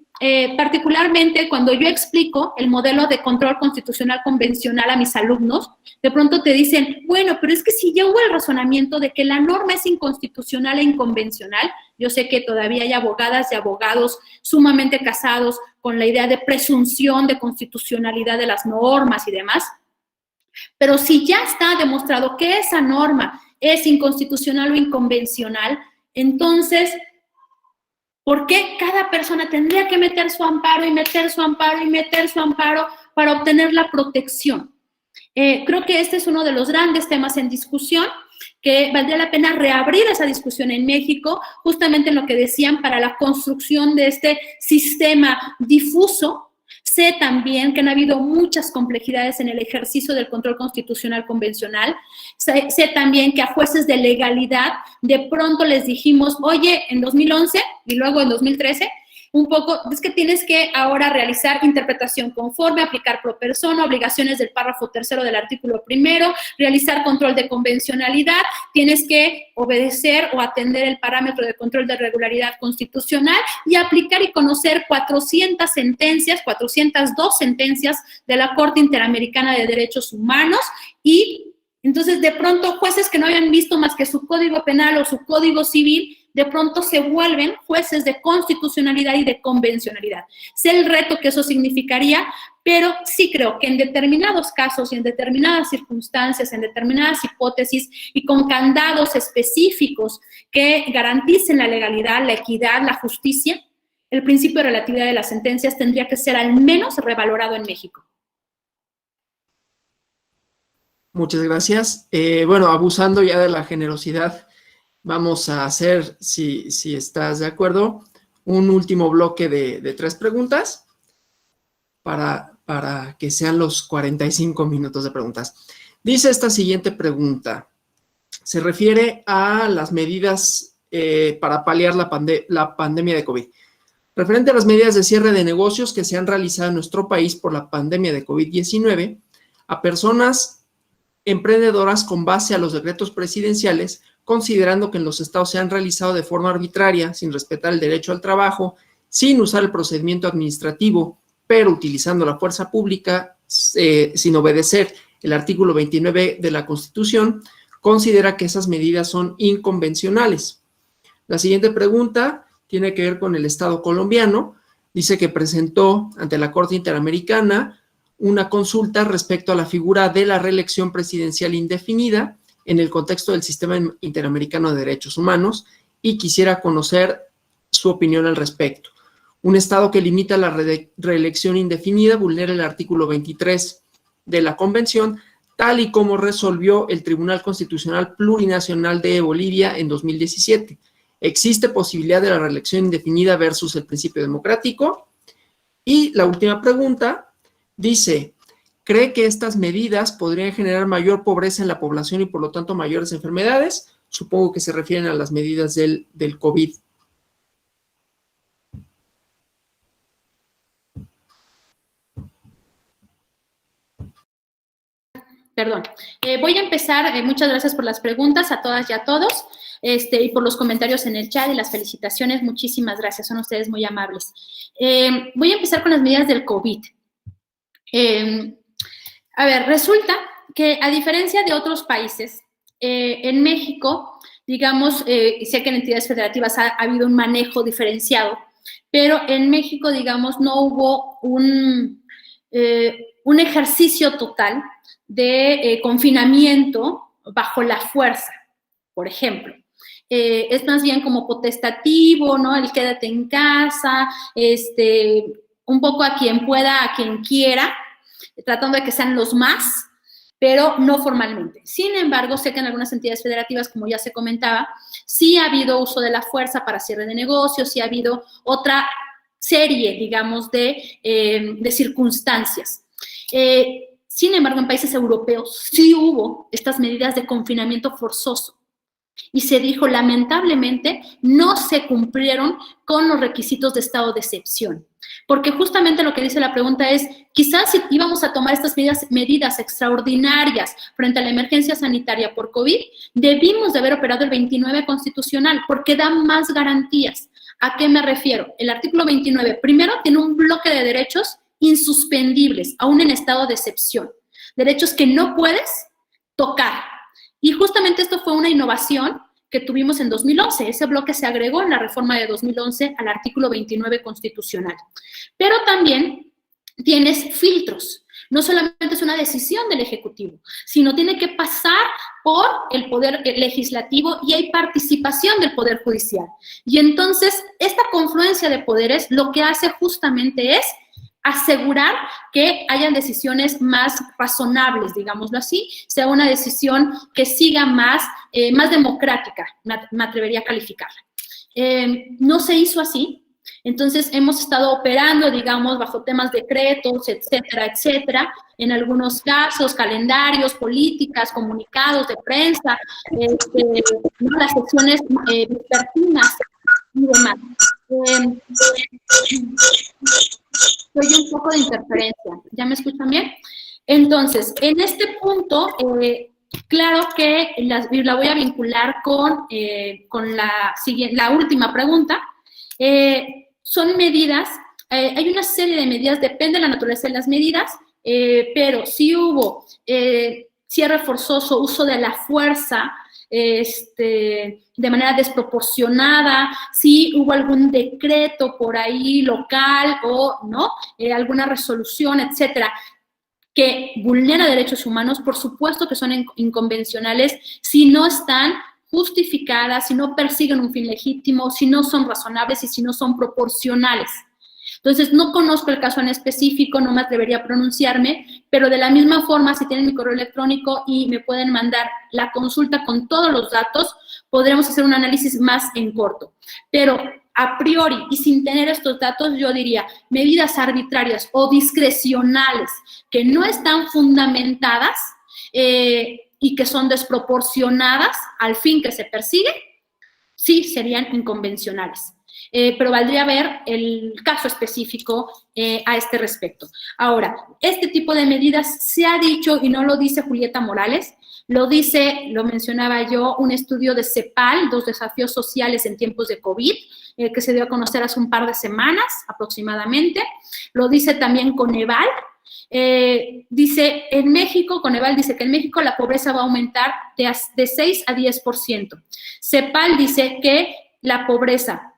S2: particularmente cuando yo explico el modelo de control constitucional convencional a mis alumnos, de pronto te dicen, bueno, pero es que si ya hubo el razonamiento de que la norma es inconstitucional e inconvencional, yo sé que todavía hay abogadas y abogados sumamente casados con la idea de presunción de constitucionalidad de las normas y demás, pero si ya está demostrado que esa norma es inconstitucional o inconvencional, entonces, ¿por qué cada persona tendría que meter su amparo y meter su amparo y meter su amparo para obtener la protección? Creo que este es uno de los grandes temas en discusión, que valdría la pena reabrir esa discusión en México, justamente en lo que decían para la construcción de este sistema difuso. Sé también que han habido muchas complejidades en el ejercicio del control constitucional convencional. Sé también que a jueces de legalidad de pronto les dijimos, oye, en 2011 y luego en 2013, un poco, es que tienes que ahora realizar interpretación conforme, aplicar pro persona, obligaciones del párrafo tercero del artículo primero, realizar control de convencionalidad, tienes que obedecer o atender el parámetro de control de regularidad constitucional y aplicar y conocer 402 sentencias de la Corte Interamericana de Derechos Humanos. Y entonces de pronto jueces que no habían visto más que su código penal o su código civil, de pronto se vuelven jueces de constitucionalidad y de convencionalidad. Sé el reto que eso significaría, pero sí creo que en determinados casos y en determinadas circunstancias, en determinadas hipótesis y con candados específicos que garanticen la legalidad, la equidad, la justicia, el principio de relatividad de las sentencias tendría que ser al menos revalorado en México.
S1: Muchas gracias. Bueno, abusando ya de la generosidad vamos a hacer, si estás de acuerdo, un último bloque de 3 preguntas para que sean los 45 minutos de preguntas. Dice esta siguiente pregunta. Se refiere a las medidas para paliar la pandemia de COVID. Referente a las medidas de cierre de negocios que se han realizado en nuestro país por la pandemia de COVID-19, a personas emprendedoras con base a los decretos presidenciales, considerando que en los estados se han realizado de forma arbitraria, sin respetar el derecho al trabajo, sin usar el procedimiento administrativo, pero utilizando la fuerza pública, sin obedecer el artículo 29 de la Constitución, considera que esas medidas son inconvencionales. La siguiente pregunta tiene que ver con el Estado colombiano. Dice que presentó ante la Corte Interamericana una consulta respecto a la figura de la reelección presidencial indefinida en el contexto del Sistema Interamericano de Derechos Humanos y quisiera conocer su opinión al respecto. Un Estado que limita la reelección indefinida vulnera el artículo 23 de la Convención, tal y como resolvió el Tribunal Constitucional Plurinacional de Bolivia en 2017. ¿Existe posibilidad de la reelección indefinida versus el principio democrático? Y la última pregunta dice, ¿cree que estas medidas podrían generar mayor pobreza en la población y por lo tanto mayores enfermedades? Supongo que se refieren a las medidas del COVID.
S2: Perdón. Voy a empezar. Muchas gracias por las preguntas a todas y a todos. Y por los comentarios en el chat y las felicitaciones. Muchísimas gracias. Son ustedes muy amables. Voy a empezar con las medidas del COVID. A ver, resulta que a diferencia de otros países, en México, digamos, sé que en entidades federativas ha habido un manejo diferenciado, pero en México, digamos, no hubo un ejercicio total de confinamiento bajo la fuerza, por ejemplo. Es más bien como potestativo, ¿no? El quédate en casa, un poco a quien pueda, a quien quiera, tratando de que sean los más, pero no formalmente. Sin embargo, sé que en algunas entidades federativas, como ya se comentaba, sí ha habido uso de la fuerza para cierre de negocios, sí ha habido otra serie, digamos, de circunstancias. Sin embargo, en países europeos sí hubo estas medidas de confinamiento forzoso. Y se dijo, lamentablemente, no se cumplieron con los requisitos de estado de excepción. Porque justamente lo que dice la pregunta es, quizás si íbamos a tomar estas medidas extraordinarias frente a la emergencia sanitaria por COVID, debimos de haber operado el 29 constitucional, porque da más garantías. ¿A qué me refiero? El artículo 29, primero, tiene un bloque de derechos insuspendibles, aún en estado de excepción. Derechos que no puedes tocar. Y justamente esto fue una innovación que tuvimos en 2011. Ese bloque se agregó en la reforma de 2011 al artículo 29 constitucional. Pero también tienes filtros. No solamente es una decisión del Ejecutivo, sino tiene que pasar por el Poder Legislativo y hay participación del Poder Judicial. Y entonces, esta confluencia de poderes lo que hace justamente es asegurar que hayan decisiones más razonables, digámoslo así, sea una decisión que siga más democrática, me atrevería a calificarla. No se hizo así, entonces hemos estado operando, digamos, bajo temas decretos, etcétera, etcétera, en algunos casos, calendarios, políticas, comunicados de prensa, las secciones vespertinas y demás. Oye un poco de interferencia. ¿Ya me escuchan bien? Entonces, en este punto, claro que la voy a vincular con la última pregunta. Son medidas, hay una serie de medidas, depende de la naturaleza de las medidas, pero sí hubo cierre forzoso, uso de la fuerza, de manera desproporcionada, si hubo algún decreto por ahí local o no, alguna resolución, etcétera, que vulnera derechos humanos, por supuesto que son inconvencionales si no están justificadas, si no persiguen un fin legítimo, si no son razonables y si no son proporcionales. Entonces, no conozco el caso en específico, no me atrevería a pronunciarme, pero de la misma forma, si tienen mi correo electrónico y me pueden mandar la consulta con todos los datos, podremos hacer un análisis más en corto. Pero a priori y sin tener estos datos, yo diría medidas arbitrarias o discrecionales que no están fundamentadas y que son desproporcionadas al fin que se persigue, sí serían inconvencionales. Pero valdría ver el caso específico a este respecto. Ahora, este tipo de medidas se ha dicho, y no lo dice Julieta Morales, lo dice, lo mencionaba yo, un estudio de CEPAL, 2 desafíos sociales en tiempos de COVID, que se dio a conocer hace un par de semanas aproximadamente. Lo dice también Coneval. Dice, en México, Coneval dice que en México la pobreza va a aumentar de 6 a 10%. CEPAL dice que la pobreza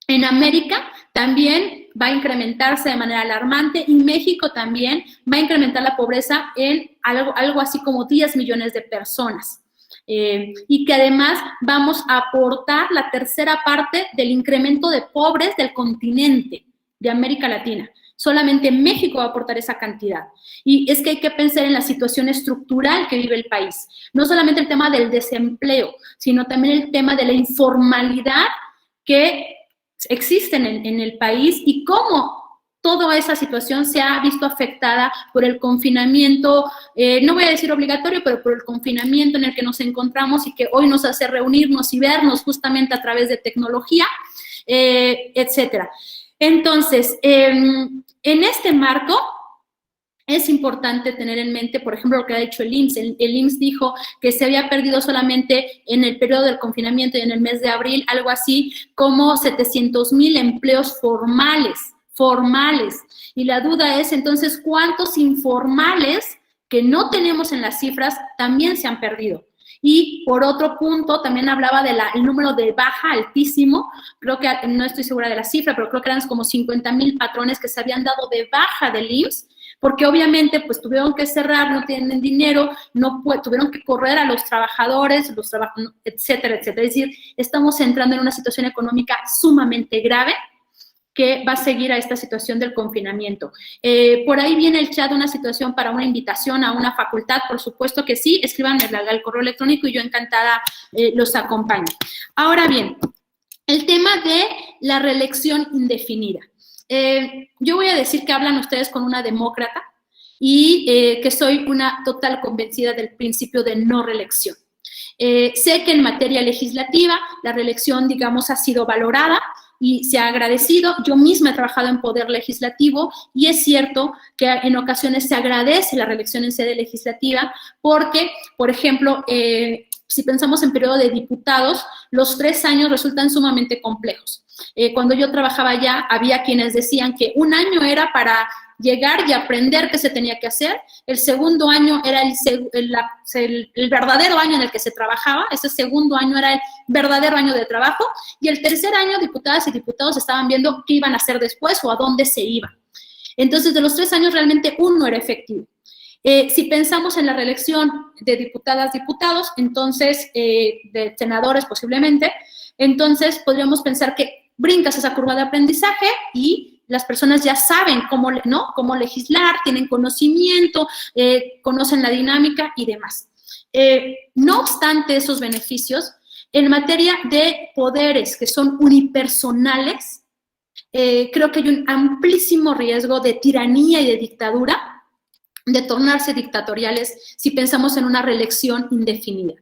S2: en América también va a incrementarse de manera alarmante y México también va a incrementar la pobreza en algo así como 10 millones de personas. Y que además vamos a aportar la tercera parte del incremento de pobres del continente de América Latina. Solamente México va a aportar esa cantidad. Y es que hay que pensar en la situación estructural que vive el país. No solamente el tema del desempleo, sino también el tema de la informalidad que existen en el país y cómo toda esa situación se ha visto afectada por el confinamiento, no voy a decir obligatorio, pero por el confinamiento en el que nos encontramos y que hoy nos hace reunirnos y vernos justamente a través de tecnología, etcétera. Entonces, en este marco, es importante tener en mente, por ejemplo, lo que ha dicho el IMSS. El IMSS dijo que se había perdido solamente en el periodo del confinamiento y en el mes de abril, algo así como 700,000 empleos formales. Y la duda es, entonces, ¿cuántos informales que no tenemos en las cifras también se han perdido? Y por otro punto, también hablaba del número de baja altísimo, creo que, no estoy segura de la cifra, pero creo que eran como 50,000 patrones que se habían dado de baja del IMSS, porque obviamente pues tuvieron que cerrar, no tienen dinero, tuvieron que correr a los trabajadores, etcétera, etcétera. Es decir, estamos entrando en una situación económica sumamente grave que va a seguir a esta situación del confinamiento. Por ahí viene el chat una situación para una invitación a una facultad, por supuesto que sí, escríbanme al correo electrónico y yo encantada los acompaño. Ahora bien, el tema de la reelección indefinida. Yo voy a decir que hablan ustedes con una demócrata y que soy una total convencida del principio de no reelección. Sé que en materia legislativa la reelección, digamos, ha sido valorada y se ha agradecido. Yo misma he trabajado en poder legislativo y es cierto que en ocasiones se agradece la reelección en sede legislativa porque, por ejemplo, si pensamos en periodo de diputados, los 3 años resultan sumamente complejos. Cuando yo trabajaba allá, había quienes decían que 1 año era para llegar y aprender qué se tenía que hacer, el segundo año era el verdadero año en el que se trabajaba, ese segundo año era el verdadero año de trabajo, y el tercer año diputadas y diputados estaban viendo qué iban a hacer después o a dónde se iban. Entonces, de los 3 años, realmente 1 era efectivo. Si pensamos en la reelección de diputadas, diputados, entonces, de senadores posiblemente, entonces podríamos pensar que brincas esa curva de aprendizaje y las personas ya saben cómo legislar, tienen conocimiento, conocen la dinámica y demás. No obstante esos beneficios, en materia de poderes que son unipersonales, creo que hay un amplísimo riesgo de tiranía y de dictadura, de tornarse dictatoriales si pensamos en una reelección indefinida.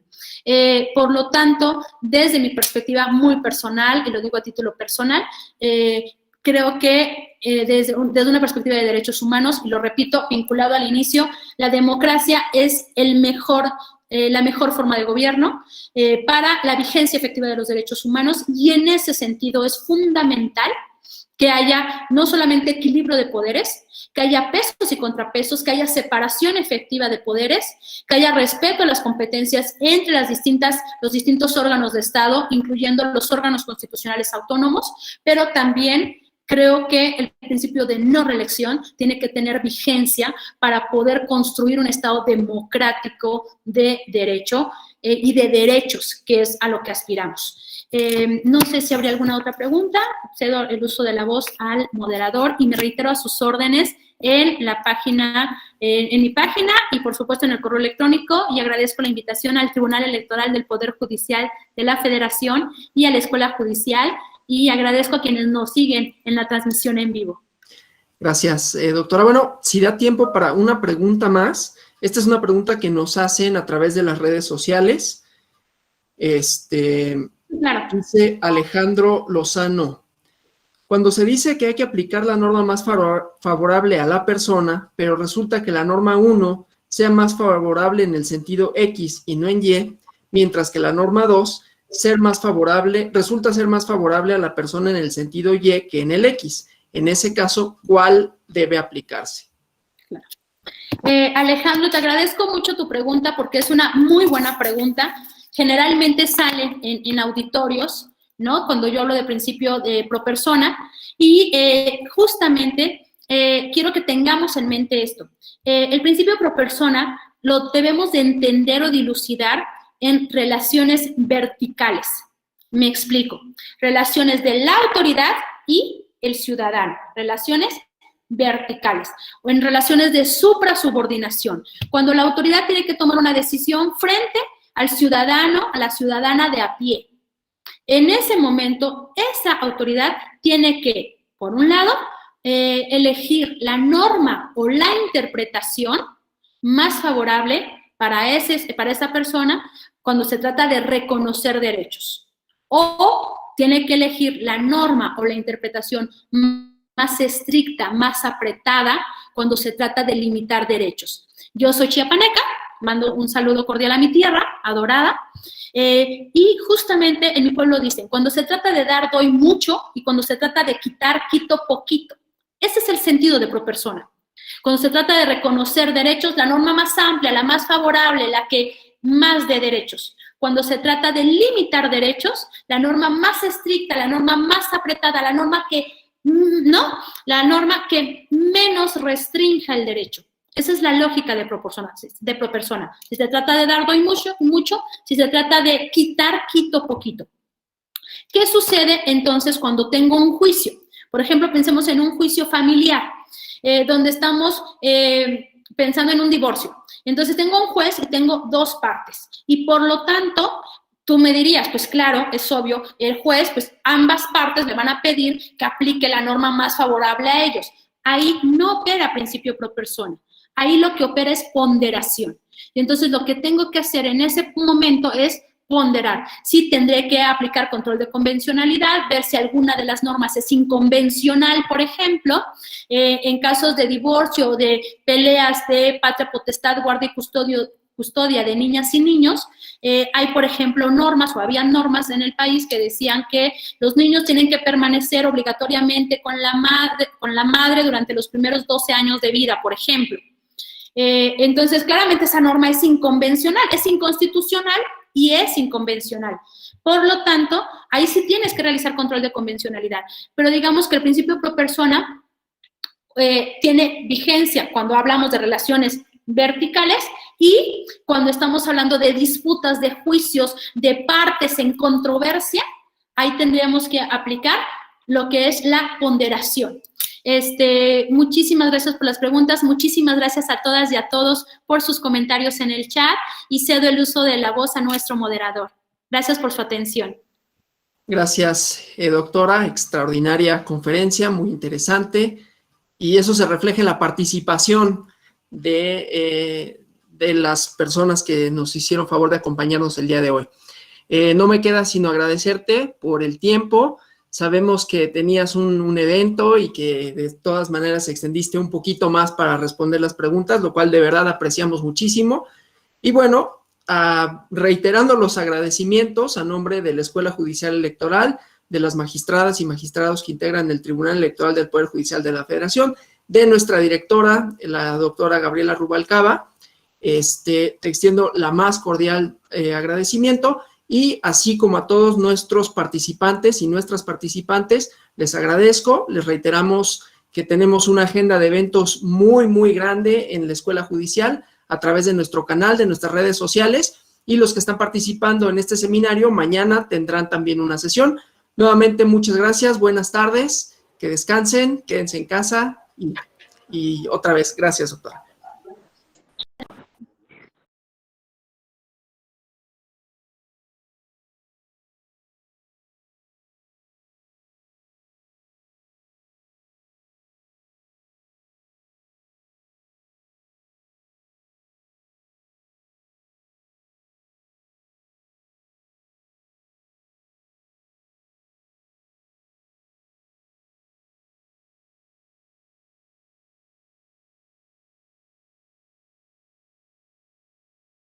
S2: Por lo tanto, desde mi perspectiva muy personal, y lo digo a título personal, creo que desde una perspectiva de derechos humanos, y lo repito, vinculado al inicio, la democracia es la mejor forma de gobierno para la vigencia efectiva de los derechos humanos, y en ese sentido es fundamental que haya no solamente equilibrio de poderes, que haya pesos y contrapesos, que haya separación efectiva de poderes, que haya respeto a las competencias entre los distintos órganos de Estado, incluyendo los órganos constitucionales autónomos, pero también creo que el principio de no reelección tiene que tener vigencia para poder construir un Estado democrático de derecho, y de derechos, que es a lo que aspiramos. No sé si habría alguna otra pregunta. Cedo el uso de la voz al moderador y me reitero a sus órdenes en la página, en mi página y por supuesto en el correo electrónico, y agradezco la invitación al Tribunal Electoral del Poder Judicial de la Federación y a la Escuela Judicial, y agradezco a quienes nos siguen en la transmisión en vivo.
S1: Gracias, doctora. Bueno, si da tiempo para una pregunta más. Esta es una pregunta que nos hacen a través de las redes sociales.
S2: Claro.
S1: Dice Alejandro Lozano: cuando se dice que hay que aplicar la norma más favorable a la persona, pero resulta que la norma 1 sea más favorable en el sentido X y no en Y, mientras que la norma 2 resulta ser más favorable a la persona en el sentido Y que en el X. En ese caso, ¿cuál debe aplicarse?
S2: Claro. Alejandro, te agradezco mucho tu pregunta porque es una muy buena pregunta. Generalmente sale en auditorios, ¿no? Cuando yo hablo de principio de pro persona, y justamente quiero que tengamos en mente esto. El principio pro persona lo debemos de entender o dilucidar en relaciones verticales. Me explico. Relaciones de la autoridad y el ciudadano. Relaciones verticales o en relaciones de suprasubordinación. Cuando la autoridad tiene que tomar una decisión frente al ciudadano, a la ciudadana de a pie. En ese momento, esa autoridad tiene que, por un lado, elegir la norma o la interpretación más favorable para esa persona cuando se trata de reconocer derechos. O tiene que elegir la norma o la interpretación más estricta, más apretada cuando se trata de limitar derechos. Yo soy chiapaneca, mando un saludo cordial a mi tierra, adorada, y justamente en mi pueblo dicen, cuando se trata de dar, doy mucho, y cuando se trata de quitar, quito poquito. Ese es el sentido de pro persona. Cuando se trata de reconocer derechos, la norma más amplia, la más favorable, la que más de derechos. Cuando se trata de limitar derechos, la norma más estricta, la norma más apretada, la norma que, ¿no? La norma que menos restrinja el derecho. Esa es la lógica de pro persona. Si se trata de dar, doy mucho. Si se trata de quitar, quito poquito. ¿Qué sucede entonces cuando tengo un juicio? Por ejemplo, pensemos en un juicio familiar, donde estamos pensando en un divorcio. Entonces tengo un juez y tengo dos partes. Y por lo tanto, tú me dirías, pues claro, es obvio, el juez, pues ambas partes le van a pedir que aplique la norma más favorable a ellos. Ahí no opera principio pro persona. Ahí lo que opera es ponderación. Y entonces lo que tengo que hacer en ese momento es ponderar. Sí, tendré que aplicar control de convencionalidad, ver si alguna de las normas es inconvencional, por ejemplo, en casos de divorcio o de peleas de patria potestad, guardia y custodia de niñas y niños. Hay, por ejemplo, normas, o había normas en el país que decían que los niños tienen que permanecer obligatoriamente con la madre durante los primeros 12 años de vida, por ejemplo. Entonces, claramente esa norma es inconvencional, es inconstitucional y es inconvencional. Por lo tanto, ahí sí tienes que realizar control de convencionalidad. Pero digamos que el principio pro persona tiene vigencia cuando hablamos de relaciones verticales y cuando estamos hablando de disputas, de juicios, de partes en controversia, ahí tendríamos que aplicar lo que es la ponderación. Muchísimas gracias por las preguntas, muchísimas gracias a todas y a todos por sus comentarios en el chat y cedo el uso de la voz a nuestro moderador. Gracias por su atención.
S1: Gracias, doctora, extraordinaria conferencia, muy interesante, y eso se refleja en la participación de las personas que nos hicieron favor de acompañarnos el día de hoy. No me queda sino agradecerte por el tiempo. Sabemos que tenías un evento y que de todas maneras extendiste un poquito más para responder las preguntas, lo cual de verdad apreciamos muchísimo. Y bueno, reiterando los agradecimientos a nombre de la Escuela Judicial Electoral, de las magistradas y magistrados que integran el Tribunal Electoral del Poder Judicial de la Federación, de nuestra directora, la doctora Gabriela Rubalcaba, te extiendo la más cordial agradecimiento. Y así como a todos nuestros participantes y nuestras participantes, les agradezco, les reiteramos que tenemos una agenda de eventos muy, muy grande en la Escuela Judicial a través de nuestro canal, de nuestras redes sociales, y los que están participando en este seminario mañana tendrán también una sesión. Nuevamente, muchas gracias, buenas tardes, que descansen, quédense en casa y otra vez, gracias, doctora.